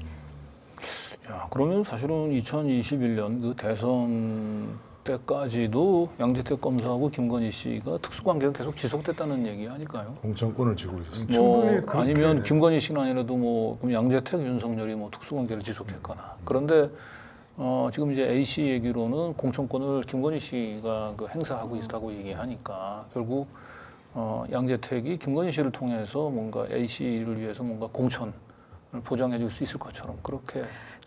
야, 그러면 사실은 2021년 그 대선 때까지도 양재택 검사하고 김건희 씨가 특수관계가 계속 지속됐다는 얘기 아닐까요? 공천권을 쥐고 있었습니다. 충분히 뭐 그렇게. 아니면 김건희 씨는 아니라도 뭐 그럼 양재택, 윤석열이 뭐 특수관계를 지속했거나. 그런데 지금 이제 A 씨 얘기로는 공천권을 김건희 씨가 그 행사하고 있다고 얘기하니까 결국 양재택이 김건희 씨를 통해서 뭔가 A 씨를 위해서 뭔가 공천을 보장해 줄 수 있을 것처럼 그렇게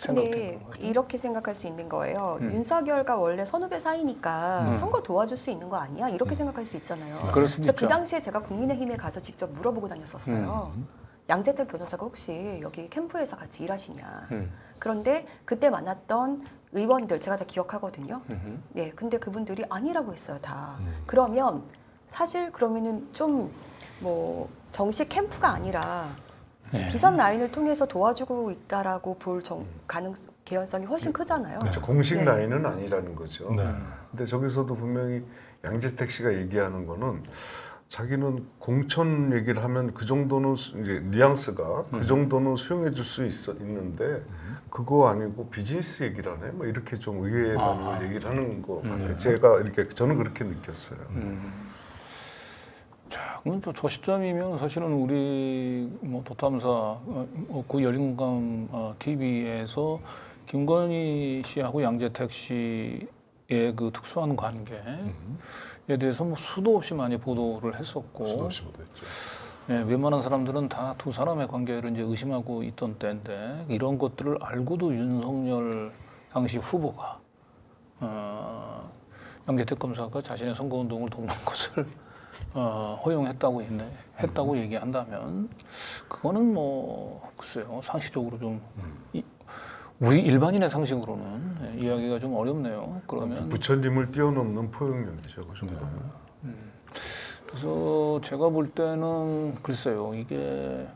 근데 생각되는 거죠. 이렇게 생각할 수 있는 거예요. 윤석열과 원래 선후배 사이니까 선거 도와줄 수 있는 거 아니야? 이렇게 생각할 수 있잖아요. 그럴 수도 그래서 그 있죠. 당시에 제가 국민의힘에 가서 직접 물어보고 다녔었어요. 양재택 변호사가 혹시 여기 캠프에서 같이 일하시냐? 그런데 그때 만났던 의원들 제가 다 기억하거든요. 네, 근데 그분들이 아니라고 했어요, 다. 그러면 사실 그러면은 좀 뭐 정식 캠프가 아니라 네. 비선 라인을 통해서 도와주고 있다라고 볼 개연성이 훨씬 크잖아요. 그렇죠. 공식 네. 라인은 아니라는 거죠. 네. 근데 저기서도 분명히 양재택 씨가 얘기하는 거는 자기는 공천 얘기를 하면 그 정도는 이제 뉘앙스가 그 정도는 수용해 줄 수 있는데 그거 아니고 비즈니스 얘기를 하네. 뭐 이렇게 좀 의외의 반응을 얘기를 하는 것 같아요. 제가 이렇게 저는 그렇게 느꼈어요. 자, 그러면 저 시점이면 사실은 우리 뭐 도탐사 그 열린공감 TV에서 김건희 씨하고 양재택 씨의 그 특수한 관계에 대해서 뭐 수도 없이 많이 보도를 했었고, 수도 없이 보도했죠. 예, 웬만한 사람들은 다 두 사람의 관계를 이제 의심하고 있던 때인데 이런 것들을 알고도 윤석열 당시 후보가 양재택 검사가 자신의 선거운동을 돕는 것을 허용했다고 했다고 얘기한다면 그거는 뭐 글쎄요 상식적으로 좀 우리 일반인의 상식으로는 이야기가 좀 어렵네요. 그러면 부처님을 뛰어넘는 포용력이죠, 그 정도는. 그래서 제가 볼 때는 글쎄요 이게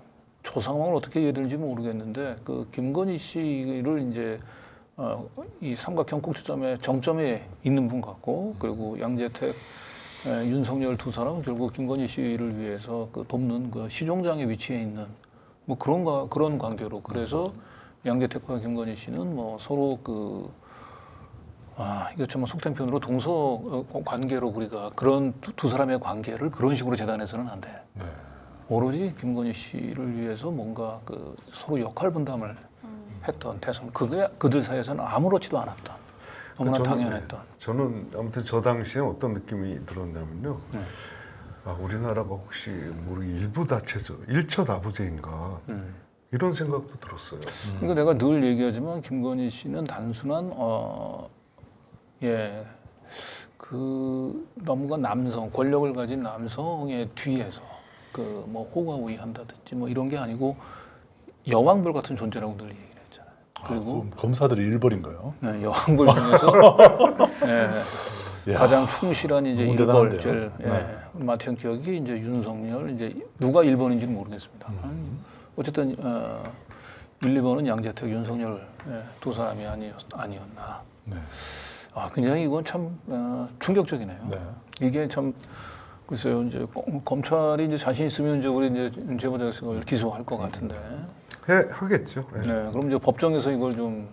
저 상황을 어떻게 이해되는지 모르겠는데 그 김건희 씨를 이제 이 삼각형 꼭지점의 정점에 있는 분 같고 그리고 양재택 윤석열 두 사람은 결국 김건희 씨를 위해서 그 돕는 그 시종장의 위치에 있는 뭐 그런 관계로 그래서 양재택과 김건희 씨는 뭐 서로 이거 정말 속된 표현으로 동서 관계로 우리가 그런 두 사람의 관계를 그런 식으로 재단해서는 안 돼. 네. 오로지 김건희 씨를 위해서 뭔가 그 서로 역할 분담을 했던 대선 그게 그들 사이에서는 아무렇지도 않았던 너무나 당연했던. 저는 아무튼 저 당시에 어떤 느낌이 들었냐면요. 우리나라가 혹시 모르게 일부 다체제, 일처 다부제인가 이런 생각도 들었어요. 그러니까 내가 늘 얘기하지만 김건희 씨는 단순한 너무가 남성 권력을 가진 남성의 뒤에서 그 뭐 호가호위한다든지 뭐 이런 게 아니고 여왕벌 같은 존재라고 늘 얘기를 했잖아요. 그리고 검사들이 일벌인가요? 네, 여왕벌 중에서 야, 가장 충실한 이제 너무 일벌죄를 대단한데요? 맡은 기억이 이제 윤석열 이제 누가 1번인지는 모르겠습니다. 어쨌든 1, 2번은 양재택, 윤석열 두 사람이 아니었나. 네. 굉장히 이건 참 충격적이네요. 네. 이게 참 글쎄요 이제 검찰이 이제 자신 있으면 이제 우리 이제 제보자를 기소할 것 같은데. 하겠죠. 예. 네, 그럼 이제 법정에서 이걸 좀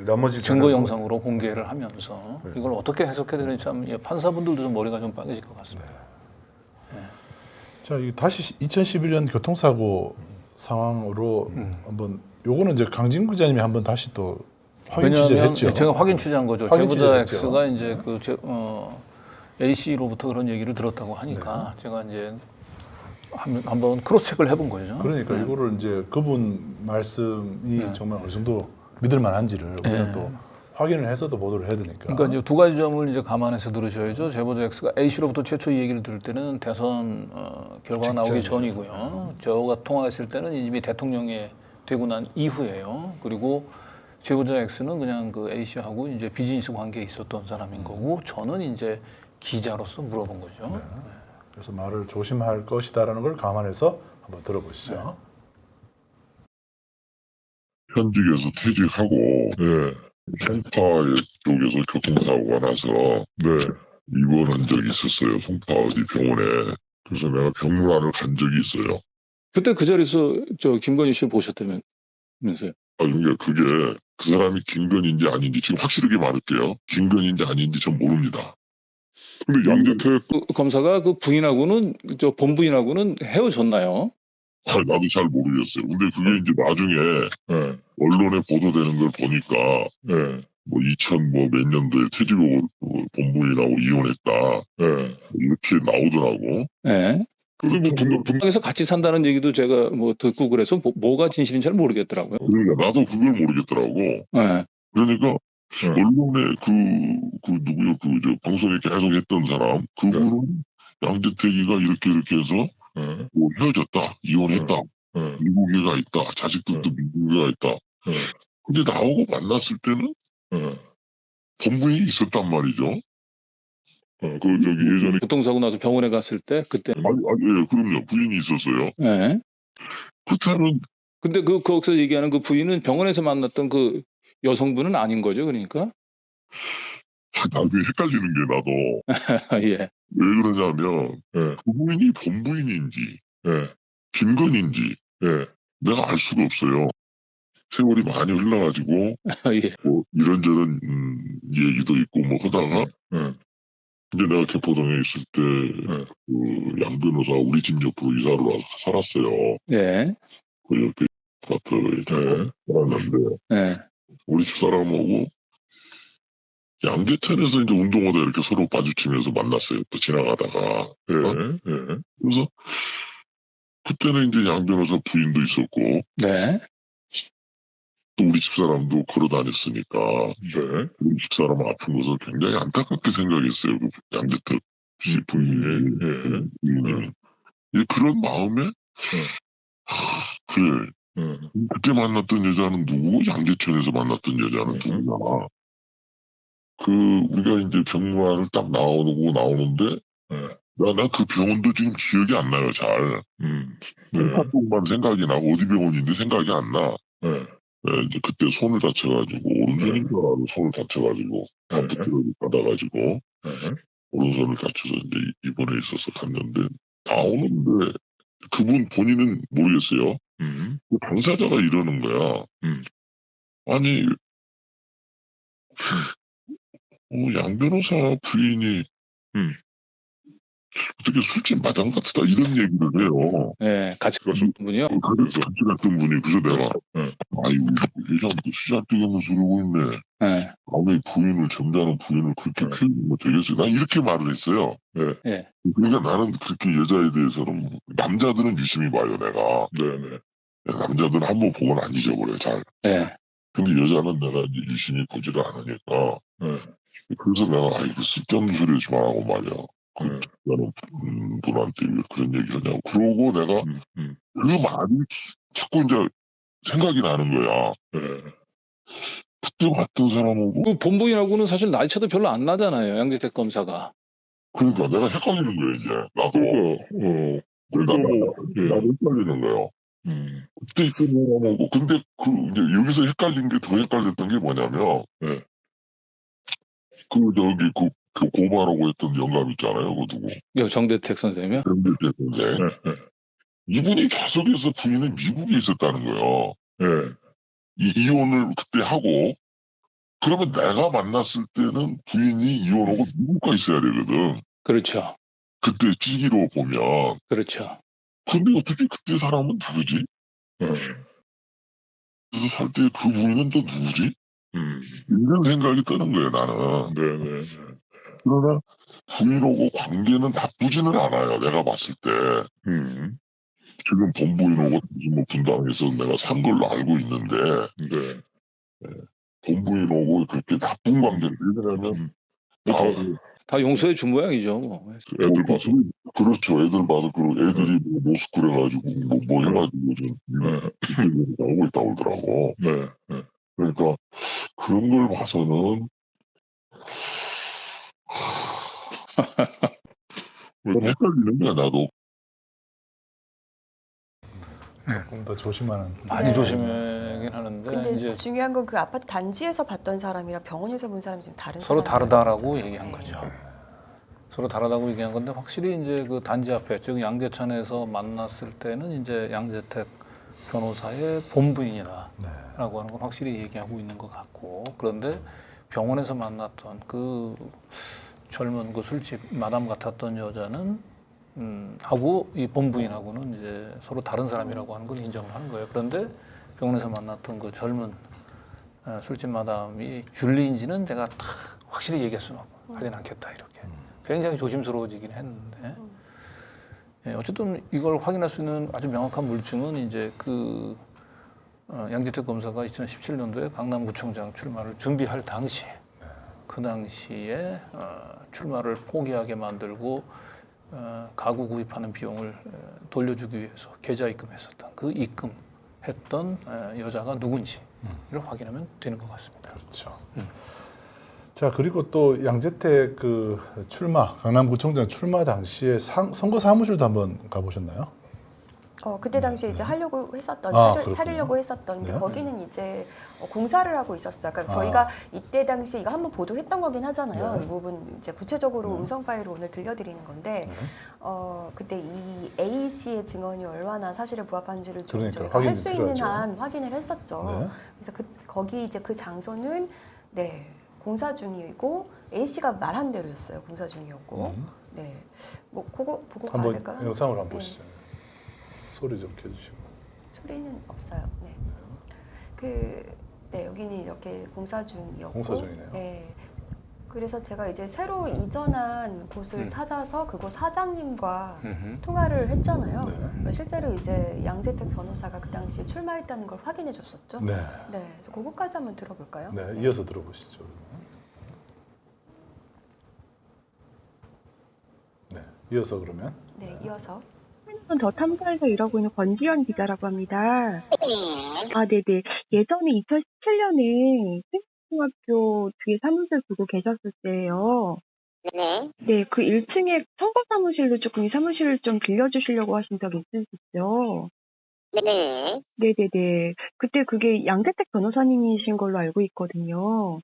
나머지 증거 자료도- 영상으로 공개를 하면서 이걸 어떻게 해석해야 되는지 참 판사분들도 좀 머리가 좀 빨개질 것 같습니다. 자, 이 다시 2011년 교통사고 상황으로 한번 요거는 이제 강진구 기자님이 한번 다시 또 확인 취재를 왜냐하면 했죠. 제가 확인 취재한 거죠. 확인 제보자 취재를 X가 이제 A 씨로부터 그런 얘기를 들었다고 하니까 제가 이제 한번 크로스 체크를 해본 거죠. 그러니까 이거를 이제 그분 말씀이 정말 어느 정도 믿을 만한지를 우리가 또 확인을 해서도 보도를 해야 되니까. 그러니까 이제 두 가지 점을 이제 감안해서 들으셔야죠. 제보자 X가 A 씨로부터 최초 이 얘기를 들을 때는 대선 결과가 나오기 전이고요. 저가 통화했을 때는 이미 대통령이 되고 난 이후예요. 그리고 제보자 X는 그냥 그 A 씨하고 이제 비즈니스 관계에 있었던 사람인 거고 저는 이제 기자로서 물어본 거죠. 그래서 말을 조심할 것이다라는 걸 감안해서 한번 들어보시죠. 현직에서 퇴직하고 송파 쪽에서 교통사고가 나서 입원한 적이 있었어요. 송파 어디 병원에. 그래서 내가 병문안을 간 적이 있어요. 그때 그 자리에서 저 김건희 씨를 보셨다면서요? 그러니까 그게 그 사람이 김건희인지 아닌지 지금 확실하게 말할게요. 김건희인지 아닌지 전 모릅니다. 근데 양재택 그 검사가 그 부인하고는 저 본부인하고는 헤어졌나요? 나도 잘 모르겠어요. 근데 그게 이제 나중에 언론에 보도되는 걸 보니까 뭐 2000 뭐 몇 년도에 퇴직하고 본부인하고 이혼했다 이렇게 나오더라고. 네. 그리고 분당에서 같이 산다는 얘기도 제가 뭐 듣고 그래서 뭐가 진실인지 잘 모르겠더라고요. 그러니까 나도 그걸 모르겠더라고. 네. 그러니까 언론에 그 누구요 저 방송에 계속 했던 사람 그분은 양재택이가 이렇게 해서 뭐 헤어졌다 이혼했다 미국에 가 있다 자식들도 미국에 가 있다. 근데 나하고 만났을 때는 본부인이 있었단 말이죠. 예전에 교통사고 나서 병원에 갔을 때 그때 예, 그럼요 부인이 있었어요. 네. 그렇다면 근데 거기서 얘기하는 그 부인은 병원에서 만났던 그 여성분은 아닌 거죠, 그러니까? 나중에 헷갈리는 게 나도 예. 왜 그러냐면 그 부인이 본부인인지 김건희인지 내가 알 수가 없어요. 세월이 많이 흘러가지고 예. 뭐 이런저런 얘기도 있고 뭐 하다가 이제 내가 개포동에 있을 때 그 양 변호사 우리 집 옆으로 이사를 와서 살았어요. 예. 그 옆에 아파트에 살았는데 예. 우리 집 사람하고 양재천에서 이제 운동하다 이렇게 서로 마주치면서 만났어요. 또 지나가다가. 그래서 그때는 이제 양 변호사 부인도 있었고 네. 또 우리 집 사람도 걸어 다녔으니까 우리 집 사람 아픈 것을 굉장히 안타깝게 생각했어요. 그 양재택 씨 부인이. 그런 마음에 그래. 그때 만났던 여자는 누구고 양재천에서 만났던 여자는 누구냐. 우리가 이제 병문안을 딱 나오는데 나 그 병원도 지금 기억이 안 나요, 잘. 한쪽만 생각이 나고 어디 병원인데 생각이 안 나. 이제 그때 손을 다쳐가지고 오른손인 줄 알고 손을 다쳐가지고 아프트를 받아가지고 오른손을 다쳐서 이제 입원해 있어서 갔는데 나오는데 그분 본인은 모르겠어요. 그 당사자가 이러는 거야. 아니 양 변호사 부인이 어떻게 술집 마당 같다 이런 얘기를 해요. 예. 같이 갔던 분이요? 그래서 같이 갔던 분이 그래서 내가 아이고 회장도 수작되게 소리고 있네. 예. 아왜 부인을 점잖은 부인을 그렇게 표현하면 되겠어요. 난 이렇게 말을 했어요. 예. 그러니까 나는 그렇게 여자에 대해서는 남자들은 유심히 봐요 내가. 남자들은 한번 보면 안 잊어버려 잘. 예. 근데 여자는 내가 이제 유심히 보지를 않으니까. 그래서 내가 이거 쓸데없는 소리 하지 말라고 말이야. 나는 분한테 왜 그런 얘기 하냐고. 그러고 내가 그 말이 자꾸 이제 생각이 나는 거야. 그때 봤던 사람하고 그 본부인하고는 사실 나이 차도 별로 안 나잖아요, 양재택 검사가. 그러니까 내가 헷갈리는 거야 이제 나도. 나도 헷갈리는 거예요. 그때 있던 사람하고 근데 이제 여기서 헷갈린 게 더 헷갈렸던 게 뭐냐면 그 고발하고 했던 영감 있잖아요. 그 누구? 정대택 선생님이요? 정대택 선생. 이분이 계속해서 부인은 미국에 있었다는 거예요. 이혼을 그때 하고 그러면 내가 만났을 때는 부인이 이혼하고 미국 가 있어야 되거든. 그렇죠. 그때 시기로 보면. 그렇죠. 근데 어떻게 그때 사람은 누구지? 그래서 살 때 그 부인은 또 누구지? 이런 생각이 드는 거예요, 나는. 그러나 부인하고 관계는 나쁘지는 않아요, 내가 봤을 때. 지금 본부인하고 뭐 분당에서 내가 산 걸로 알고 있는데, 본부인하고 그렇게 나쁜 관계를, 왜냐면, 다 용서해 준 모양이죠. 뭐. 애들 봐서. 그렇죠, 애들 봐서, 그리고 애들이 뭐 모스쿨 해가지고, 뭐 해가지고 좀, 하고 있다고 그러더라고. 그러니까 그런 걸 봐서는 헷갈리는 거야 나도. 조금 더 조심하는. 많이 네. 조심하긴 하는데 근데 이제 중요한 건 그 아파트 단지에서 봤던 사람이랑 병원에서 본 사람이 지금 다른 서로 사람이라는 다르다라고 거잖아요. 얘기한 네. 거죠. 서로 다르다고 얘기한 건데 확실히 이제 그 단지 앞에 즉 양재천에서 만났을 때는 이제 양재택 변호사의 본부인이다라고 하는 건 확실히 얘기하고 있는 것 같고, 그런데 병원에서 만났던 그 젊은 그 술집 마담 같았던 여자는 하고 이 본부인하고는 이제 서로 다른 사람이라고 하는 걸 인정을 하는 거예요. 그런데 병원에서 만났던 그 젊은 술집 마담이 줄리인지는 제가 다 확실히 얘기할 수는 하진 않겠다 이렇게 굉장히 조심스러워지긴 했는데 예, 어쨌든 이걸 확인할 수 있는 아주 명확한 물증은 이제 그 양재택 검사가 2017년도에 강남구청장 출마를 준비할 당시에 그 당시에 출마를 포기하게 만들고 가구 구입하는 비용을 돌려주기 위해서 계좌 입금했었던 그 입금했던 여자가 누군지를 확인하면 되는 것 같습니다. 그렇죠. 자, 그리고 또 양재택 그 출마, 강남구청장 출마 당시에 선거 사무실도 한번 가보셨나요? 그때 당시에 이제 하려고 했었던 그렇군요. 차리려고 했었던 데 네. 거기는 이제 공사를 하고 있었어요. 그러니까 저희가 이때 당시 이거 한번 보도했던 거긴 하잖아요. 네. 이 부분 이제 구체적으로 음성 파일을 오늘 들려드리는 건데 그때 이 A 씨의 증언이 얼마나 사실에 부합한지를 좀 그러니까 저희가 할 확인이 수 있는 필요하죠. 한 확인을 했었죠. 네. 그래서 거기 이제 그 장소는 공사 중이고 A 씨가 말한 대로였어요. 공사 중이었고. 네. 뭐 그거 보고 가야 한번 될까요? 영상을 한번 네. 보시죠. 소리 좀 켜주시고. 소리는 없어요. 네. 여기는 이렇게 공사 중이었고. 공사 중이네요. 네. 그래서 제가 이제 새로 이전한 곳을 찾아서 그곳 사장님과 통화를 했잖아요. 네. 실제로 이제 양재택 변호사가 그 당시에 출마했다는 걸 확인해 줬었죠. 네. 그래서 그것까지 한번 들어볼까요? 네, 이어서 들어보시죠. 네, 이어서 그러면. 네, 이어서. 더 탐사에서 일하고 있는 권지연 기자라고 합니다. 아, 네네. 예전에 2017년에 생명중학교 뒤에 사무실 두고 계셨을 때요. 네, 그 1층에 선거 사무실로 조금 이 사무실을 좀 빌려주시려고 하신 적 있으시죠? 네네네. 그때 그게 양재택 변호사님이신 걸로 알고 있거든요.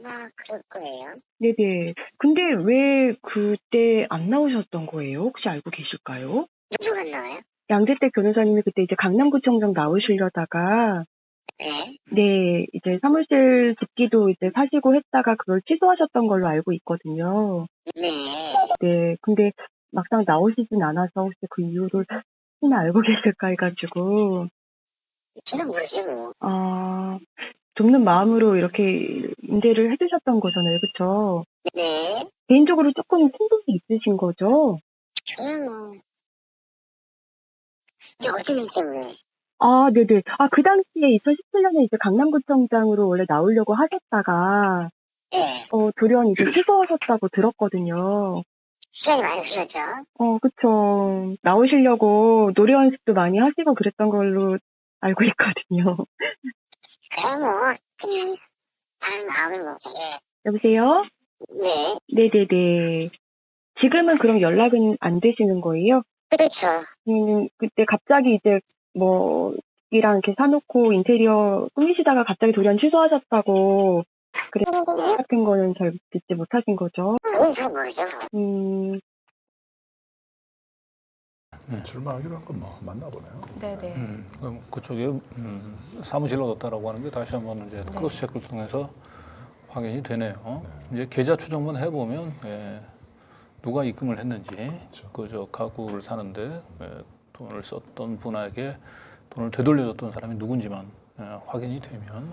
아마 그럴 거예요. 네네. 근데 왜 그때 안 나오셨던 거예요? 혹시 알고 계실까요? 누구가 나와요? 양재택 변호사님이 그때 이제 강남구청장 나오시려다가 네, 이제 사무실 집기도 이제 사시고 했다가 그걸 취소하셨던 걸로 알고 있거든요. 네, 근데 막상 나오시진 않아서 혹시 그 이유를 혹시나 알고 계실까 해가지고. 저는 모르지 뭐. 돕는 마음으로 이렇게 임대를 해주셨던 거잖아요, 그렇죠? 네. 개인적으로 조금 충동이 있으신 거죠? 저는 뭐 이게 어떤 일 때문에? 아, 네네. 그 당시에 2017년에 이제 강남구청장으로 원래 나오려고 하셨다가, 돌연 이제 취소하셨다고 들었거든요. 시간이 많이 흘렀죠. 그쵸. 나오시려고 노래 연습도 많이 하시고 그랬던 걸로 알고 있거든요. 그럼 뭐 그냥 다른 마음을 먹게. 여보세요? 네. 네네네. 지금은 그럼 연락은 안 되시는 거예요? 그렇죠. 그때 갑자기 이제 이랑 이렇게 사놓고 인테리어 꾸미시다가 갑자기 돌연 취소하셨다고 같은 거는 잘 듣지 못하신 거죠? 그건 잘 모르죠. 출마하기로 한 건 맞나 보네요. 네네. 그럼 그쪽에 사무실로 넣었다라고 하는 게 다시 한번 이제 크로스 체크를 통해서 확인이 되네요. 이제 계좌 추정만 해보면 누가 입금을 했는지 그저 가구를 사는데 돈을 썼던 분에게 돈을 되돌려줬던 사람이 누군지만 확인이 되면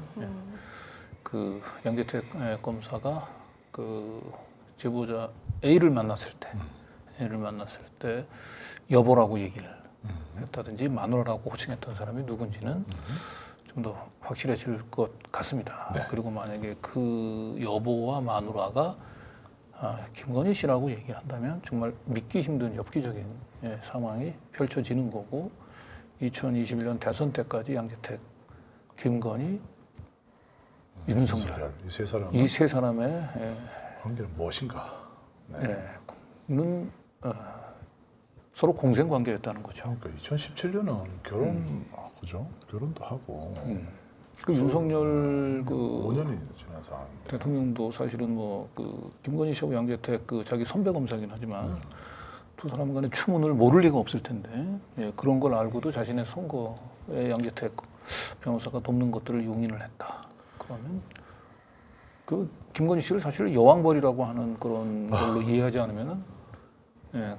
그 양재택 검사가 그 제보자 A를 만났을 때 여보라고 얘기를 했다든지 마누라라고 호칭했던 사람이 누군지는 좀 더 확실해질 것 같습니다. 네. 그리고 만약에 그 여보와 마누라가 김건희 씨라고 얘기를 한다면 정말 믿기 힘든 엽기적인 상황이 펼쳐지는 거고 2021년 대선 때까지 양재택 김건희, 윤석열 이 세 사람 이 세 사람의 관계는 무엇인가? 는 서로 공생 관계였다는 거죠. 그러니까 2017년은 결혼 그죠? 결혼도 하고 그 윤석열 그 5년이 지난 상황. 대통령도 사실은 뭐 그 김건희 씨하고 양재택 그 자기 선배 검사긴 하지만 두 사람 간의 추문을 모를 리가 없을 텐데 그런 걸 알고도 자신의 선거에 양재택 변호사가 돕는 것들을 용인을 했다. 그러면 그 김건희 씨를 사실 여왕벌이라고 하는 그런 걸로 이해하지 않으면은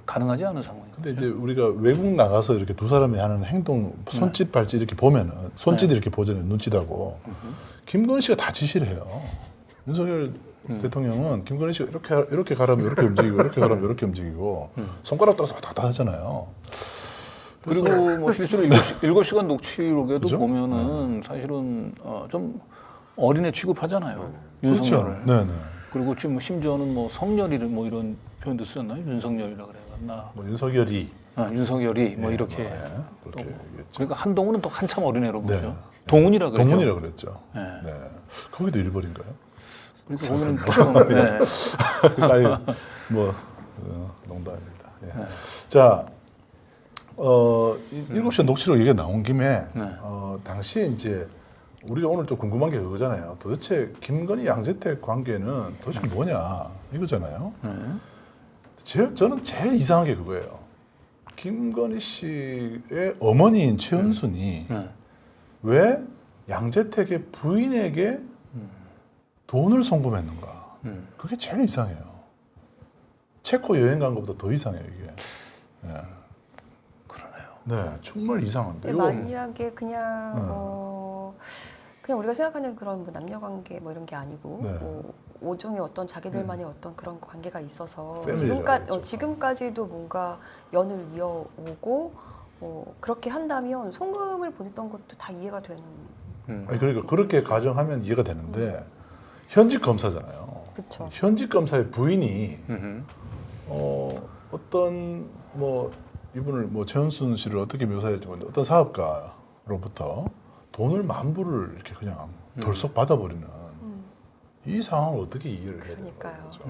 가능하지 않은 상황이에요. 근데 이제 우리가 외국 나가서 이렇게 두 사람이 하는 행동, 손짓, 발짓 이렇게 보면은 손짓 이렇게 보잖아요, 눈짓하고. 김건희 씨가 다 지시를 해요. 윤석열 대통령은 김건희 씨가 이렇게 가라면 이렇게 움직이고, 이렇게 가라면 이렇게 움직이고, 손가락 따라서 다 하잖아요. 그리고 뭐 실제로 7시간 녹취록에도 그죠? 보면은 사실은 좀 어린애 취급하잖아요. 윤석열을. 그렇죠. 네네. 그리고 지금 뭐 심지어는 뭐 성렬이를 뭐 이런 표현도 쓰였나요? 윤석열이라 그래갔나? 뭐 윤석열이 윤석열이 뭐 이렇게. 그렇게 또 얘기했죠. 그러니까 한동훈은 또 한참 어린애로 보죠. 네. 동훈이라 그랬죠. 동문이라 그랬죠. 네. 네. 거기도 일벌인가요? 그리고 거기는 조금 아니, 뭐 농담입니다. 예. 자, 7시간 녹취록 얘기가 나온 김에 당시에 이제 우리가 오늘 또 궁금한 게 그거잖아요. 도대체 김건희 양재택 관계는 도대체 뭐냐 이거잖아요. 저는 제일 이상한 게 그거예요. 김건희 씨의 어머니인 최은순이 왜 양재택의 부인에게 돈을 송금했는가? 그게 제일 이상해요. 체코 여행 간 것보다 더 이상해요, 이게. 네. 그러네요. 네, 정말 이상한데. 근데 만약에 그냥 그냥 우리가 생각하는 그런 뭐 남녀관계 뭐 이런 게 아니고 네. 뭐 오종의 어떤 자기들만의 어떤 그런 관계가 있어서 패밀리라고 했죠. 지금까지도 뭔가 연을 이어오고 그렇게 한다면 송금을 보냈던 것도 다 이해가 되는. 아니, 그러니까 그렇게 가정하면 이해가 되는데 현직 검사잖아요. 그쵸. 현직 검사의 부인이 어떤 뭐 이분을 뭐 최은순 씨를 어떻게 묘사할지 모르는데 어떤 사업가로부터 돈을 만불을 이렇게 그냥 덜썩 받아버리는 이 상황을 어떻게 이해를 해야 되는 거죠?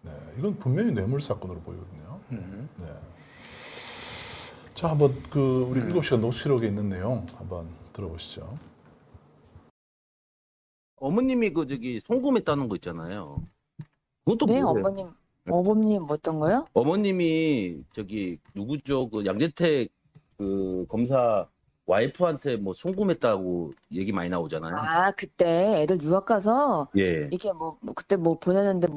네, 이건 분명히 뇌물 사건으로 보이거든요. 네. 자, 한번 그 우리 7시간 녹취록에 있는 내용 한번 들어보시죠. 어머님이 그 저기 송금했다는 거 있잖아요. 그것도 네, 뭐예요? 어머님 어떤 거요? 어머님이 저기 누구죠? 그 양재택 그 검사 와이프한테 뭐 송금했다고 얘기 많이 나오잖아요. 아, 그때 애들 유학 가서 예. 이게 뭐 그때 뭐 보냈는데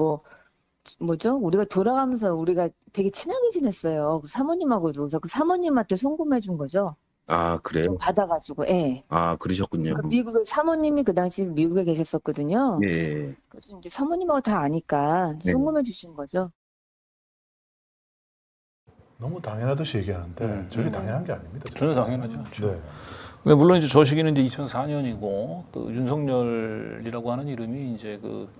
뭐죠? 우리가 돌아가면서 우리가 되게 친하게 지냈어요. 그 사모님하고도. 그래서 그 사모님한테 송금해 준 거죠. 아, 그래요? 받아가지고, 예. 아, 그러셨군요. 그 미국에 사모님이 그 당시 미국에 계셨었거든요. 예. 그래서 이제 사모님하고 다 아니까 네. 송금해 주신 거죠. 너무 당연하듯이 얘기하는데 저게 당연한 게 아닙니다. 전혀 당연하지 않죠. 네. 근데 물론 이제 저 시기는 이제 2004년이고 그 윤석열이라고 하는 이름이 이제 그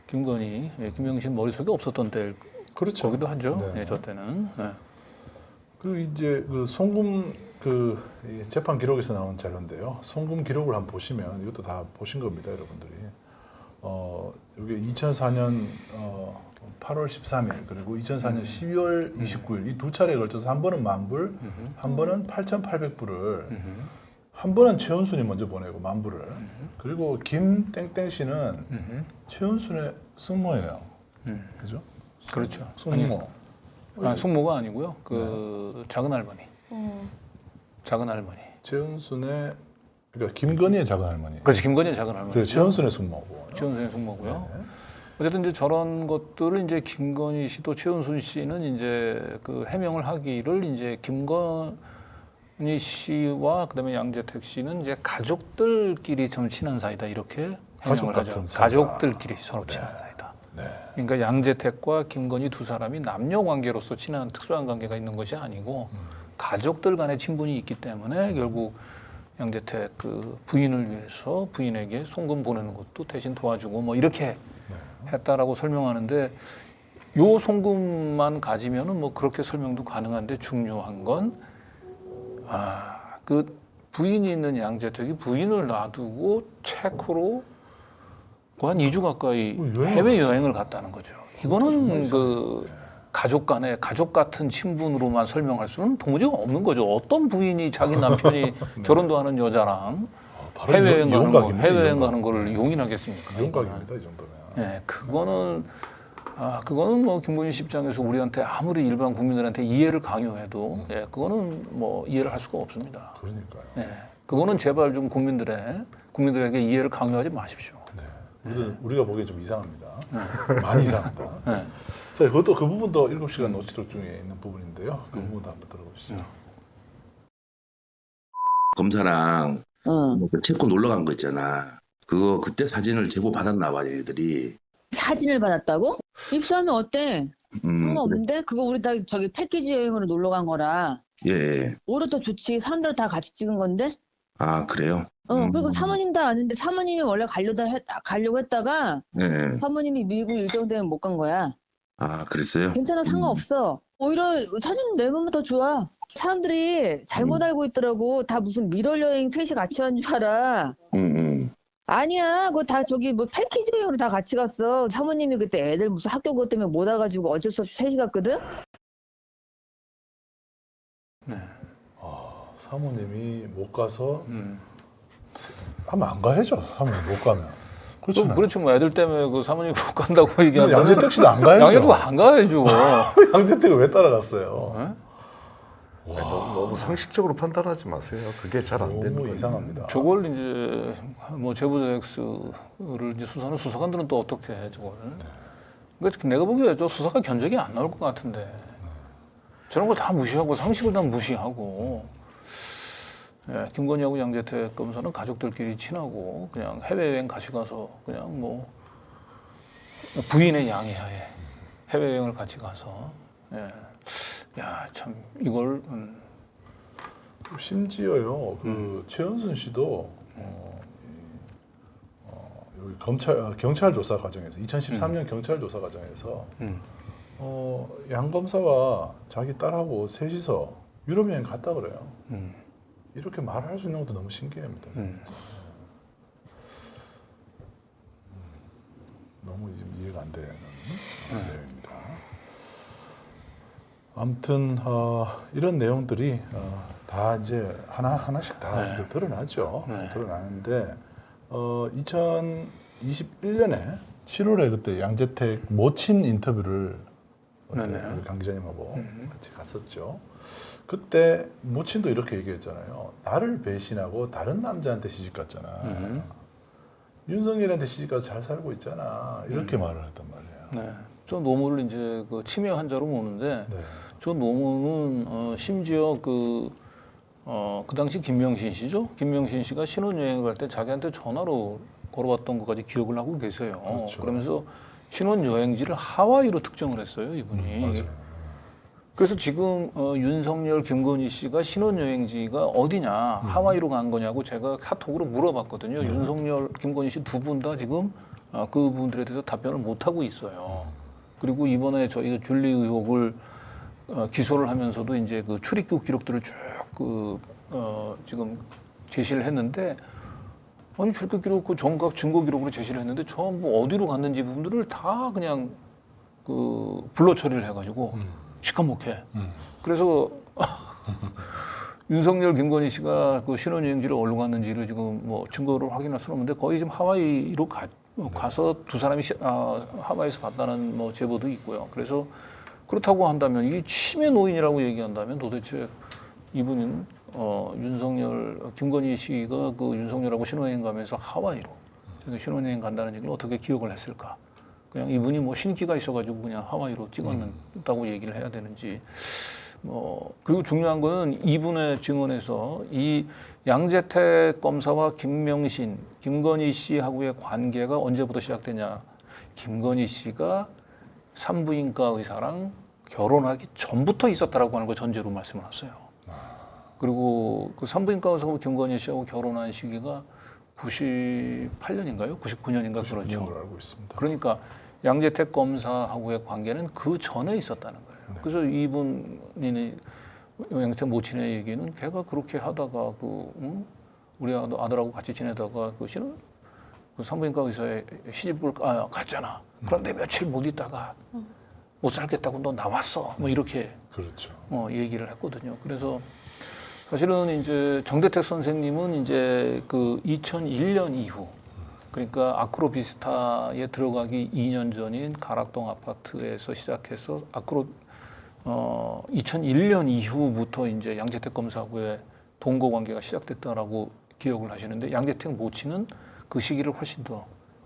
김건희, 김영신 머릿속에 없었던 때일 그렇죠. 거기도 하죠. 네. 네, 저 때는. 네. 그리고 이제 그 송금 이 재판 기록에서 나온 자료인데요. 송금 기록을 한번 보시면 이것도 다 보신 겁니다, 여러분들이. 여기 2004년 8월 13일 그리고 2004년 12월 29일 이 두 차례에 걸쳐서 한 번은 10,000불, 한 번은 8,800불을 한 번은 최은순이 먼저 보내고 10,000불을 그리고 김땡땡 씨는 최은순의 숙모예요. 그죠? 그렇죠. 숙모. 숙모가 아니고요. 그 작은 할머니. 작은 할머니. 최은순의 그러니까 김건희의 작은 할머니. 그렇지, 김건희의 작은 할머니. 그래 최은순의 숙모고. 최은순의 숙모고요. 네. 어쨌든 이제 저런 것들을 이제 김건희 씨도 최은순 씨는 이제 그 해명을 하기를 이제 김건희 씨와 그다음에 양재택 씨는 이제 가족들끼리 좀 친한 사이다 이렇게 가족 해명을 같은 하죠. 사이다. 가족들끼리 서로 친한 사이다. 네. 그러니까 양재택과 김건희 두 사람이 남녀 관계로서 친한 특수한 관계가 있는 것이 아니고 가족들 간의 친분이 있기 때문에 결국 양재택 그 부인을 위해서 부인에게 송금 보내는 것도 대신 도와주고 뭐 이렇게 했다라고 설명하는데 요 송금만 가지면은 뭐 그렇게 설명도 가능한데 중요한 건 그 부인이 있는 양재택이 부인을 놔두고 체코로 한 2주 가까이 해외 여행을 갔다는 거죠. 이거는 그 가족 간의 가족 같은 친분으로만 설명할 수는 도무지 없는 거죠. 어떤 부인이 자기 남편이 결혼도 하는 여자랑 해외여행 가는 걸 용인하겠습니까? 이용각입니다, 이 정도면. 네, 그거는 뭐 김건희 씨 입장에서 우리한테 아무리 일반 국민들한테 이해를 강요해도 예, 그거는 뭐 이해를 할 수가 없습니다. 그러니까요. 예, 그거는 제발 좀 국민들에게 이해를 강요하지 마십시오. 우리가 보기엔 좀 이상합니다. 많이 이상하다. 자, 그것도 그 부분도 7시간 노치록 중에 있는 부분인데요. 그 부분도 한번 들어보시죠. 검사랑 뭐 체코 놀러 간 거 있잖아. 그거 그때 사진을 제보 받았나 봐, 얘들이. 사진을 받았다고? 입수하면 어때? 상관없는데? 그거 우리 다 저기 패키지 여행으로 놀러 간 거라. 예. 오히려 더 좋지. 사람들 다 같이 찍은 건데? 아, 그래요? 그리고 사모님 다 아는데 사모님이 원래 가려고 했다가 예. 사모님이 미국 일정 때문에 못 간 거야. 아, 그랬어요? 괜찮아, 상관없어. 오히려 사진 내보면 더 좋아. 사람들이 잘못 알고 있더라고. 다 무슨 미러 여행 셋이 같이 간 줄 알아. 아니야, 그거 다 저기 뭐 패키지 여행으로 다 같이 갔어. 사모님이 그때 애들 무슨 학교 그것 때문에 못 와가지고 어쩔 수 없이 셋이 갔거든? 네. 사모님이 못 가서 하면 안 가야죠. 사모님 못 가면. 그렇죠. 그렇죠. 뭐 애들 때문에 그 사모님 못 간다고 얘기하면 양재택 씨도 안 가야죠. 양재도 안 가야죠. 양재택을 왜 따라갔어요? 네? 너무 상식적으로 판단하지 마세요. 그게 잘 안 되는 거예요. 이상합니다. 저걸 이제 뭐 제보자 X를 이제 수사하는 수사관들은 또 어떻게 해 저걸? 그러니까 내가 보기에 저 수사가 견적이 안 나올 것 같은데 저런 거 다 무시하고 상식을 다 무시하고. 예, 김건희하고 양재택 검사는 가족들끼리 친하고 그냥 해외여행 같이 가서 그냥 뭐 부인의 양해하에 해외여행을 같이 가서 예, 야, 참 이걸 심지어요 그 최은순 씨도 여기 경찰 조사 과정에서 2013년 경찰 조사 과정에서 양 검사와 자기 딸하고 셋이서 유럽 여행 갔다 그래요. 이렇게 말할 수 있는 것도 너무 신기합니다. 너무 이해가 안 되는 내용입니다. 아무튼 이런 내용들이 다 이제 하나씩 다 이제 드러나죠. 드러나는데 2021년에 7월에 그때 양재택 모친 인터뷰를 우리 강 기자님하고 같이 갔었죠. 그때 모친도 이렇게 얘기했잖아요. 나를 배신하고 다른 남자한테 시집갔잖아. 윤석열한테 시집가서 잘 살고 있잖아. 이렇게 말을 했단 말이에요. 네. 저 노무를 이제 그 치매 환자로 모는데 저 노무는 심지어 그 당시 김명신 씨죠. 김명신 씨가 신혼여행을 갈 때 자기한테 전화로 걸어왔던 것까지 기억을 하고 계세요. 그렇죠. 그러면서 신혼여행지를 하와이로 특정을 했어요, 이분이. 맞아요. 그래서 지금 윤석열, 김건희 씨가 신혼여행지가 어디냐, 하와이로 간 거냐고 제가 카톡으로 물어봤거든요. 윤석열, 김건희 씨 두 분 다 지금 그분들에 대해서 답변을 못 하고 있어요. 그리고 이번에 저희가 줄리 의혹을 기소를 하면서도 이제 그 출입국 기록들을 쭉 지금 제시를 했는데, 아니 출입국 기록 그 정각 증거 기록으로 제시를 했는데 전부 어디로 갔는지 부분들을 다 그냥 그 불러 처리를 해가지고. 시커멓게. 그래서 윤석열, 김건희 씨가 그 신혼여행지를 어디로 갔는지를 지금 뭐 증거를 확인할 수는 없는데 거의 지금 하와이로 가서 두 사람이 하와이에서 봤다는 뭐 제보도 있고요. 그래서 그렇다고 한다면 이 치매 노인이라고 얘기한다면 도대체 이분은 윤석열, 김건희 씨가 그 윤석열하고 신혼여행 가면서 하와이로 신혼여행 간다는 얘기를 어떻게 기억을 했을까? 그냥 이분이 뭐 신기가 있어가지고 그냥 하와이로 찍었다고 얘기를 해야 되는지. 그리고 중요한 거는 이분의 증언에서 이 양재택 검사와 김명신, 김건희 씨하고의 관계가 언제부터 시작되냐. 김건희 씨가 산부인과 의사랑 결혼하기 전부터 있었다라고 하는 걸 전제로 말씀을 하세요. 그리고 그 산부인과 의사하고 김건희 씨하고 결혼한 시기가 98년인가요? 99년인가 그렇죠. 알고 있습니다. 그러니까 양재택 검사하고의 관계는 그 전에 있었다는 거예요. 그래서 이분이 양재택 모친의 얘기는 걔가 그렇게 하다가 우리 아들하고 같이 지내다가 그 산부인과 의사에 시집을 갔잖아. 그런데 며칠 못 있다가 못 살겠다고 너 나왔어. 뭐 이렇게 그렇죠. 얘기를 했거든요. 그래서 사실은 이제 정대택 선생님은 이제 그 2001년 이후 그러니까 아크로비스타에 들어가기 2년 전인 가락동 아파트에서 시작해서 2001년 이후부터 이제 양재택 검사하고의 동거 관계가 시작됐다라고 기억을 하시는데 양재택 모친은 그 시기를 훨씬 더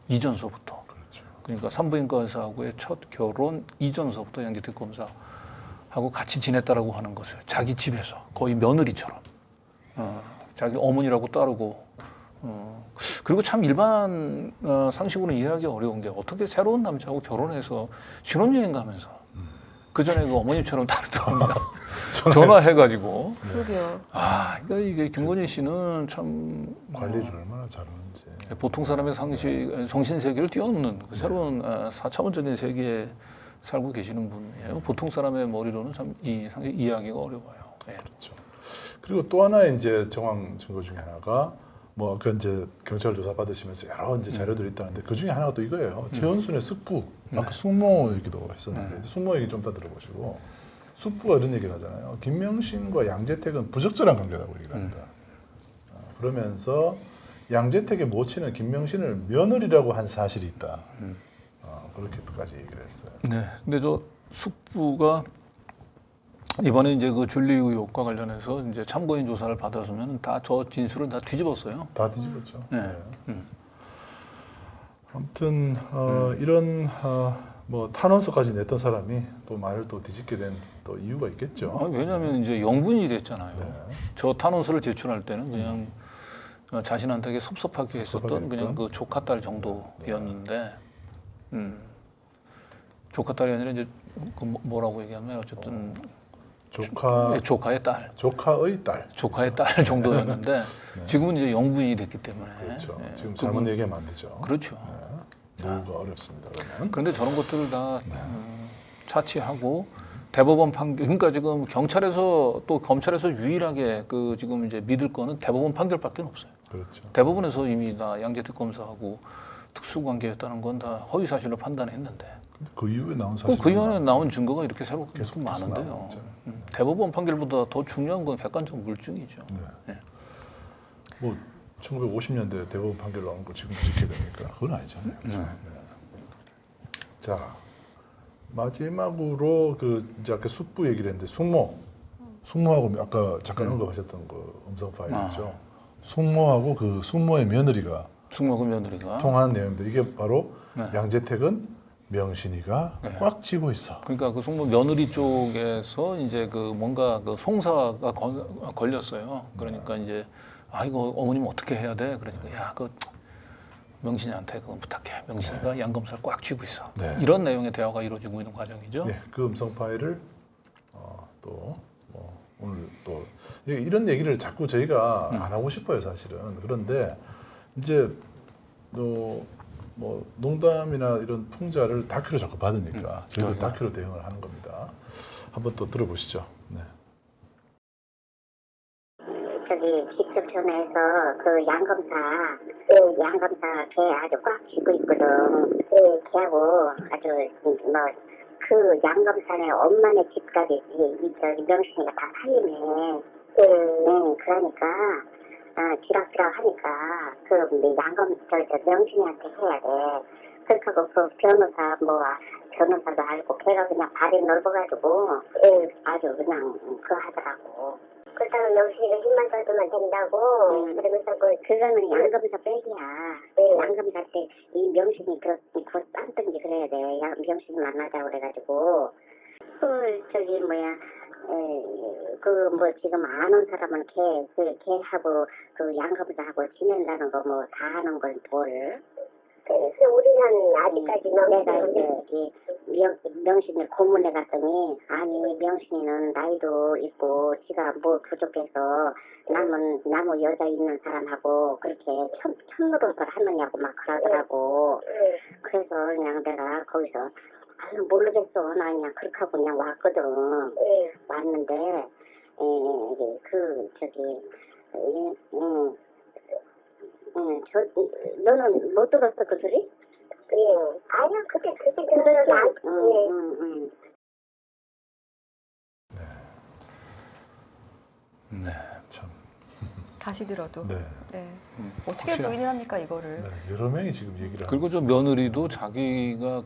이전서부터 그렇죠. 그러니까 산부인과 의사하고의 첫 결혼 이전서부터 양재택 검사하고 같이 지냈다라고 하는 것을 자기 집에서 거의 며느리처럼 자기 어머니라고 따르고 그리고 참 일반 상식으로 이해하기 어려운 게 어떻게 새로운 남자하고 결혼해서 신혼여행 가면서 그 전에 그 어머님처럼 다르더군요. 전화해가지고. 그러게요. 그러니까 이게 김건희 씨는 참 관리를 얼마나 잘하는지. 보통 사람의 정신 세계를 뛰어넘는 그 새로운 4차원적인 세계에 살고 계시는 분이에요. 보통 사람의 머리로는 참 이해하기가 어려워요. 네. 그렇죠. 그리고 또 하나의 이제 정황 증거 중에 하나가 뭐 그 이제 경찰 조사 받으시면서 여러 이제 자료들이 있다는데 그 중에 하나가 또 이거예요. 최은순의 숙부, 아까 숙모 얘기도 했었는데 숙모 얘기 좀 더 들어보시고 숙부가 이런 얘기를 하잖아요. 김명신과 양재택은 부적절한 관계라고 얘기를 합니다. 그러면서 양재택의 모친은 김명신을 며느리라고 한 사실이 있다. 그렇게까지 얘기를 했어요. 네, 근데 저 숙부가 이번에 이제 그 줄리 의혹과 관련해서 이제 참고인 조사를 받았으면 다 저 진술을 다 뒤집었어요. 다 뒤집었죠. 네. 아무튼 이런 뭐 탄원서까지 냈던 사람이 또 말을 또 뒤집게 된 또 이유가 있겠죠. 왜냐하면 이제 영분이 됐잖아요. 네. 저 탄원서를 제출할 때는 그냥 자신한테 섭섭하게 했었던 그냥 그 조카 딸 정도였는데, 조카 딸이 아니라 이제 그 뭐라고 얘기하면 어쨌든 조카의 딸, 조카의 딸 정도였는데 지금은 이제 영분이 됐기 때문에 그렇죠. 지금 잘못 얘기하면 안 되죠. 그렇죠. 뭐가 어렵습니다. 그러면. 그런데 저런 것들을 다 차치하고 대법원 판결, 그러니까 지금 경찰에서 또 검찰에서 유일하게 그 지금 이제 믿을 거는 대법원 판결밖에 없어요. 그렇죠. 대법원에서 이미 다 양재택 검사하고 특수관계였다는 건 다 허위 사실로 판단했는데. 그 이후에 나온 사실. 그 이후에 나온 증거가 이렇게 새롭게 계속 많은데요. 대법원 판결보다 더 중요한 건 객관적 물증이죠. 네. 네. 뭐 1950년대 대법원 판결 나온 거 지금 지켜야 됩니까? 그건 아니잖아요. 그렇죠? 네. 자 마지막으로 그 이제 아까 숙부 얘기를 했는데 숙모하고 아까 잠깐 언급하셨던 그 음성 파일이죠. 숙모하고 그 숙모의 며느리가 통화한 내용들 이게 바로 양재택은 명신이가 꽉 쥐고 있어. 그러니까 그 숙모 며느리 쪽에서 이제 그 뭔가 그 송사가 걸렸어요. 그러니까 이제 이거 어머님 어떻게 해야 돼? 그러니까 야 그 명신이한테 그건 부탁해. 명신이가 양 검사를 꽉 쥐고 있어. 네. 이런 내용의 대화가 이루어지고 있는 과정이죠. 네, 그 음성 파일을 또 오늘 또 이런 얘기를 자꾸 저희가 안 하고 싶어요, 사실은. 그런데 이제 또 뭐 농담이나 이런 풍자를 다큐로 자꾸 받으니까 저희도 다큐로 대응을 하는 겁니다. 한번 또 들어보시죠. 네. 직접 전화해서 그 양검사 걔 아주 꽉 쥐고 있거든. 걔하고 아주 그 양검사네 엄마네 집까지 이 명신이가 다 살리네. 그러니까 쥐락쥐락 하니까 그 명신이한테 해야 돼. 그렇게 하고 그 변호사도 알고 걔가 그냥 발이 넓어가지고 아주 그냥 하더라고. 그렇다고 명신이가 힘만 써주면 된다고. 그러면서 그거는 양검사 백이야. 양검사 때 이 명신이 그거 딴든지 그래야 돼. 명신이 만나자고 그래가지고 지금 안 온 사람은 걔하고 그 양검사하고 지낸다는 거 뭐 다 하는 걸 뭘. 그래서 우리는 아직까지 내가 이제 명신을 고문해 갔더니 아니 명신이는 나이도 있고 지가 뭐 부족해서 남은 여자 있는 사람하고 그렇게 천노릇을 하느냐고 막 그러더라고. 그래서 그냥 내가 거기서 모르겠어. 나 그냥 그렇게 하고 그냥 왔거든. 왔는데 너는 못 들었어 그 소리? 예. 아니요 그때 들었지 않고. 네. 참. 다시 들어도. 네. 네. 어떻게 확실하- 부인을 합니까 이거를? 네. 여러 명이 지금 얘기를 하고 그리고 저 있습니다. 며느리도 자기가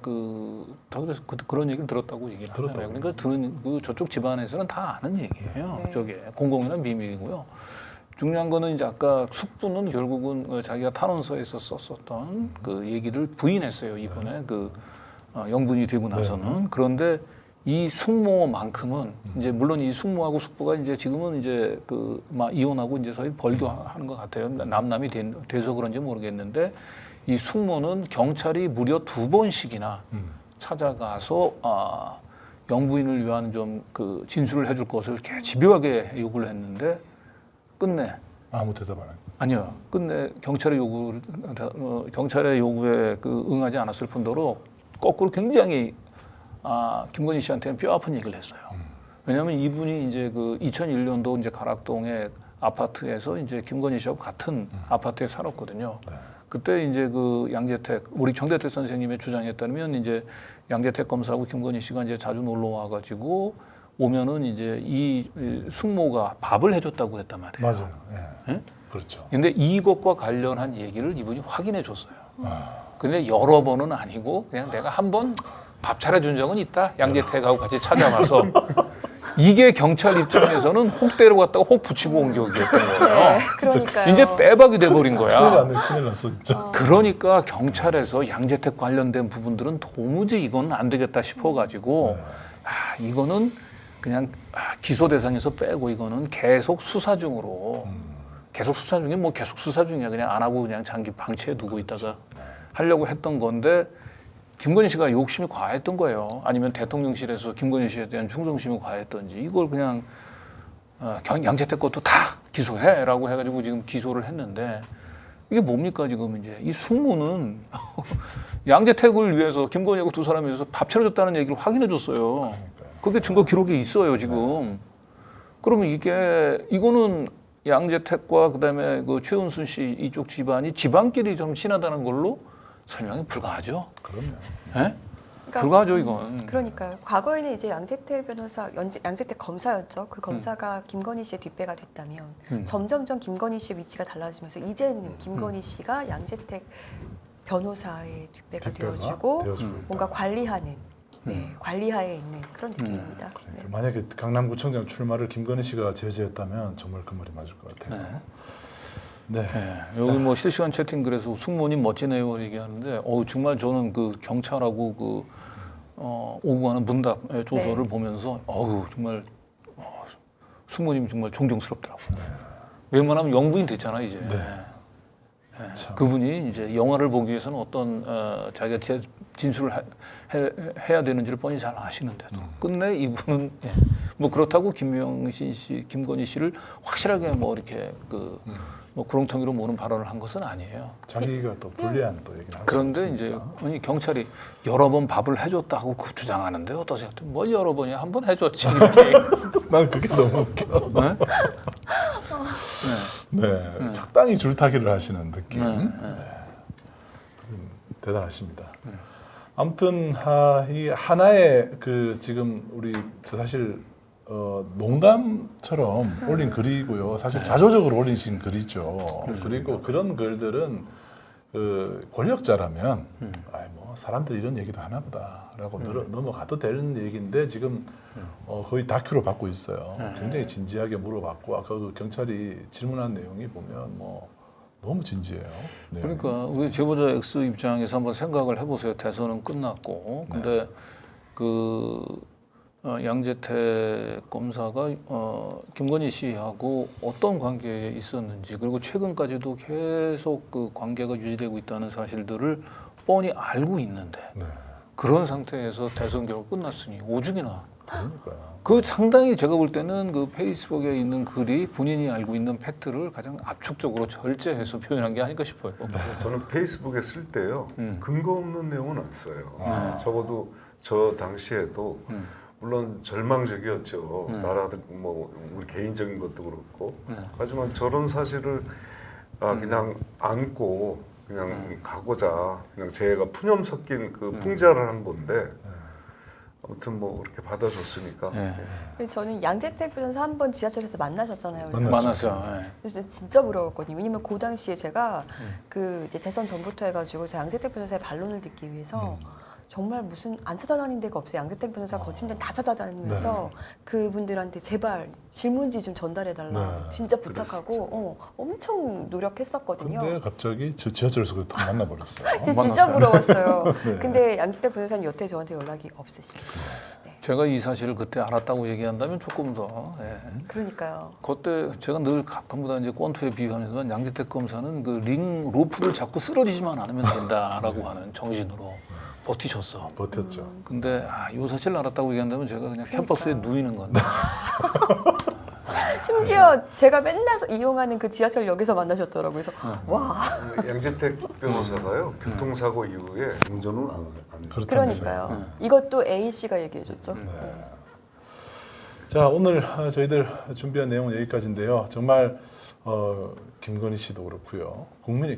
다 그래서 그런 얘기를 들었다고 얘기를 하잖아요. 들었다고요. 그러니까 들은 저쪽 집안에서는 다 아는 얘기예요. 네. 저게 공공연한 비밀이고요. 중요한 거는 이제 아까 숙부는 결국은 자기가 탄원서에서 썼었던 그 얘기를 부인했어요. 이번에 그 영분이 되고 나서는. 그런데 이 숙모만큼은 이제 물론 이 숙모하고 숙부가 이제 지금은 이제 막 이혼하고 이제 서희 벌교하는 것 같아요. 남남이 돼서 그런지 모르겠는데 이 숙모는 경찰이 무려 2번씩이나 찾아가서 영부인을 위한 좀 진술을 해줄 것을 이렇게 집요하게 요구를 했는데 끝내 아무 대답 안 해요. 아니요. 끝내 경찰의 요구에 응하지 않았을 뿐더러 거꾸로 굉장히 김건희 씨한테는 뼈 아픈 얘기를 했어요. 왜냐하면 이분이 이제 2001년도 이제 가락동의 아파트에서 이제 김건희 씨하고 같은 아파트에 살았거든요. 그때 이제 양재택 우리 정대택 선생님의 주장에 따르면 이제 양재택 검사하고 김건희 씨가 이제 자주 놀러 와가지고 오면은 이제 이 숙모가 밥을 해줬다고 했단 말이에요. 맞아요. 예. 예? 그렇죠. 근데 이것과 관련한 얘기를 이분이 확인해 줬어요. 근데 여러 번은 아니고 그냥 내가 한 번 밥 차려준 적은 있다. 양재택하고 같이 찾아와서 이게 경찰 입장에서는 혹 데려갔다가 혹 붙이고 온 격이었던 거예요. 네, 그러니까요. 이제 빼박이 돼버린 거야. 큰일 났어 진짜. 그러니까 경찰에서 양재택 관련된 부분들은 도무지 이건 안 되겠다 싶어가지고 이거는 그냥 기소 대상에서 빼고 이거는 계속 수사 중으로 계속 수사 중에 뭐 계속 수사 중이야. 그냥 안 하고 그냥 장기 방치해 두고 있다가 하려고 했던 건데 김건희 씨가 욕심이 과했던 거예요. 아니면 대통령실에서 김건희 씨에 대한 충성심이 과했던지 이걸 그냥 양재택 것도 다 기소해라고 해가지고 지금 기소를 했는데 이게 뭡니까 지금 이제 이 숙모는 양재택을 위해서 김건희하고 두 사람이 위해서 밥 차려줬다는 얘기를 확인해줬어요. 그게 증거 기록이 있어요 지금. 그러면 이거는 양재택과 그다음에 최은순 씨 이쪽 집안이 집안끼리 좀 친하다는 걸로 설명이 불가하죠. 그럼요. 예? 그러니까, 불가하죠 이건. 그러니까요. 과거에는 이제 양재택 변호사, 양재택 검사였죠. 그 검사가 김건희 씨의 뒷배가 됐다면 점점점 김건희 씨의 위치가 달라지면서 이제는 김건희 씨가 양재택 변호사의 뒷배가 되어주고 뭔가 관리하는 관리하에 있는 그런 느낌입니다. 네. 만약에 강남구청장 출마를 김건희 씨가 제지했다면 정말 그 말이 맞을 것 같아요. 네. 여기 뭐 실시간 채팅 그래서 숙모님 멋지네요 얘기하는데 정말 저는 경찰하고 오고 가는 문답 조서를 보면서 정말 숙모님 정말 존경스럽더라고요. 웬만하면 영부인 됐잖아 이제. 그분이 이제 영화를 보기 위해서는 어떤 자기가 진술을 해야 되는지를 뻔히 잘 아시는데도 끝내 이분은 뭐 그렇다고 김명신 씨, 김건희 씨를 확실하게 뭐 이렇게 뭐 구렁텅이로 모는 발언을 한 것은 아니에요. 자기가 또 불리한 또 얘기를 하고 그런데 이제 아니 경찰이 여러 번 밥을 해줬다고 주장하는데 어떠세요? 뭘 여러 번이야? 한 번 해줬지. 난 그게 너무 웃겨. 네, 적당히 줄타기를 하시는 느낌. 대단하십니다. 아무튼 이 하나의 지금 우리 사실 농담처럼 올린 글이고요. 사실 자조적으로 올리신 글이죠. 그리고 그런 글들은 권력자라면 뭐 사람들이 이런 얘기도 하나보다라고 넘어가도 되는 얘기인데 지금 거의 다큐로 받고 있어요. 굉장히 진지하게 물어봤고 아까 경찰이 질문한 내용이 보면 뭐 너무 진지해요. 그러니까 우리 제보자 X 입장에서 한번 생각을 해보세요. 대선은 끝났고 근데 양재택 검사가 김건희 씨하고 어떤 관계에 있었는지 그리고 최근까지도 계속 그 관계가 유지되고 있다는 사실들을 뻔히 알고 있는데 그런 상태에서 대선 결과 끝났으니 오죽이나. 그러니까요. 상당히 제가 볼 때는 페이스북에 있는 글이 본인이 알고 있는 팩트를 가장 압축적으로 절제해서 표현한 게 아닐까 싶어요. 저는 페이스북에 쓸 때요 근거 없는 내용은 안 써요. 적어도 저 당시에도 물론 절망적이었죠. 나라도 뭐 우리 개인적인 것도 그렇고. 하지만 저런 사실을 그냥 안고 그냥 가고자 그냥 제가 푸념 섞인 그 풍자를 한 건데 아무튼 뭐 그렇게 받아줬으니까. 저는 양재택 변호사 한 번 지하철에서 만나셨잖아요. 만났죠. 그래서 진짜 부러웠거든요. 왜냐면 그 당시에 제가 그 이제 대선 전부터 해가지고 저 양재택 변호사의 반론을 듣기 위해서 정말 무슨 안 찾아다니는 데가 없어요. 양재택 변호사 거친 데는 다 찾아다니면서 그분들한테 제발 질문지 좀 전달해달라 진짜 부탁하고 엄청 노력했었거든요. 근데 갑자기 저 지하철에서 그 만나버렸어요. 진짜 부러웠어요. 근데 양재택 변호사님 여태 저한테 연락이 없으십니다. 제가 이 사실을 그때 알았다고 얘기한다면 조금 더. 그러니까요. 그때 제가 늘 가끔마다 이제 권투에 비유하면서 양재택 검사는 그 링 로프를 잡고 쓰러지지만 않으면 된다라고 하는 정신으로 버티셨어. 버텼죠. 근데 이 사실을 알았다고 얘기한다면 제가 그냥 캠퍼스에 누이는 건데. 심지어 제가 맨날 이용하는 그 지하철역에서 만나셨더라고요. 그래서 와. 양재택 변호사가요 교통사고 이후에 운전을 안 해요. 그러니까요. 이것도 A 씨가 얘기해줬죠. 자, 오늘 저희들 준비한 내용은 여기까지인데요. 정말 김건희 씨도 그렇고요.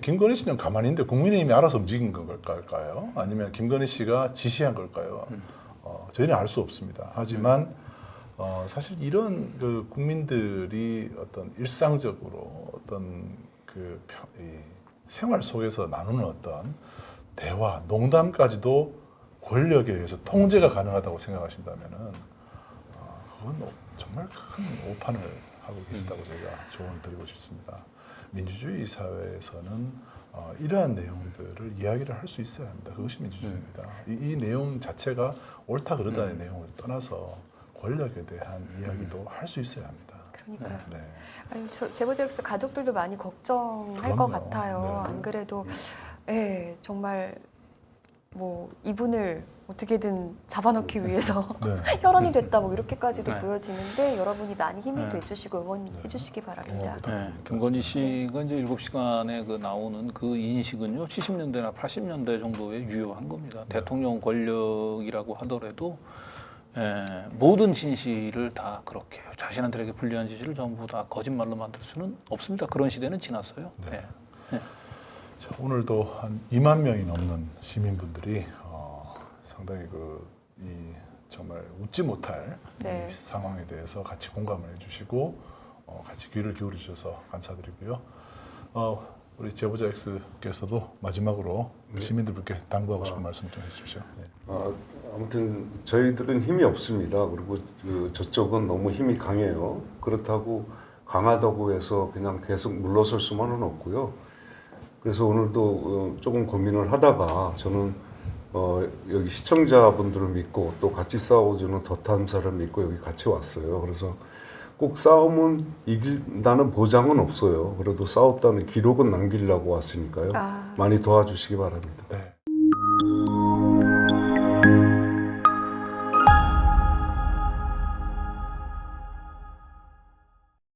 김건희 씨는 가만히 있는데 국민의힘이 알아서 움직인 걸까요? 아니면 김건희 씨가 지시한 걸까요? 저희는 알 수 없습니다. 하지만 사실 이런 그 국민들이 어떤 일상적으로 어떤 이 생활 속에서 나누는 어떤 대화, 농담까지도 권력에 의해서 통제가 가능하다고 생각하신다면은 그건 정말 큰 오판을 하고 계시다고 제가 조언을 드리고 싶습니다. 민주주의 사회에서는 이러한 내용들을 이야기를 할 수 있어야 합니다. 그것이 민주주의입니다. 이 내용 자체가 옳다 그르다의 내용을 떠나서 권력에 대한 이야기도 할 수 있어야 합니다. 그러니까요. 네. 아니, 제보자엑스 가족들도 많이 걱정할 것 같아요. 안 그래도 정말 뭐 이분을 어떻게든 잡아넣기 위해서 혈안이 됐다 뭐 이렇게까지도 보여지는데 여러분이 많이 힘을 내주시고 응원해 주시기 바랍니다. 김건희 씨가 이제 7시간에 그 나오는 그 인식은요 70년대나 80년대 정도에 유효한 겁니다. 대통령 권력이라고 하더라도 모든 진실을 다 그렇게 자신들에게 불리한 진실을 전부 다 거짓말로 만들 수는 없습니다. 그런 시대는 지났어요. 자, 오늘도 한 2만 명이 넘는 시민분들이 상당히 이 정말 웃지 못할 이 상황에 대해서 같이 공감을 해주시고 같이 귀를 기울여 주셔서 감사드리고요. 우리 제보자 X께서도 마지막으로 시민들께 당부하고 싶은 말씀 좀 해주십시오. 아무튼 저희들은 힘이 없습니다. 그리고 저쪽은 너무 힘이 강해요. 그렇다고 강하다고 해서 그냥 계속 물러설 수만은 없고요. 그래서 오늘도 조금 고민을 하다가 저는 여기 시청자분들을 믿고 또 같이 싸워주는 덧탐사를 믿고 여기 같이 왔어요. 그래서 꼭 싸움은 이긴다는 보장은 없어요. 그래도 싸웠다는 기록은 남기려고 왔으니까요. 많이 도와주시기 바랍니다. 네.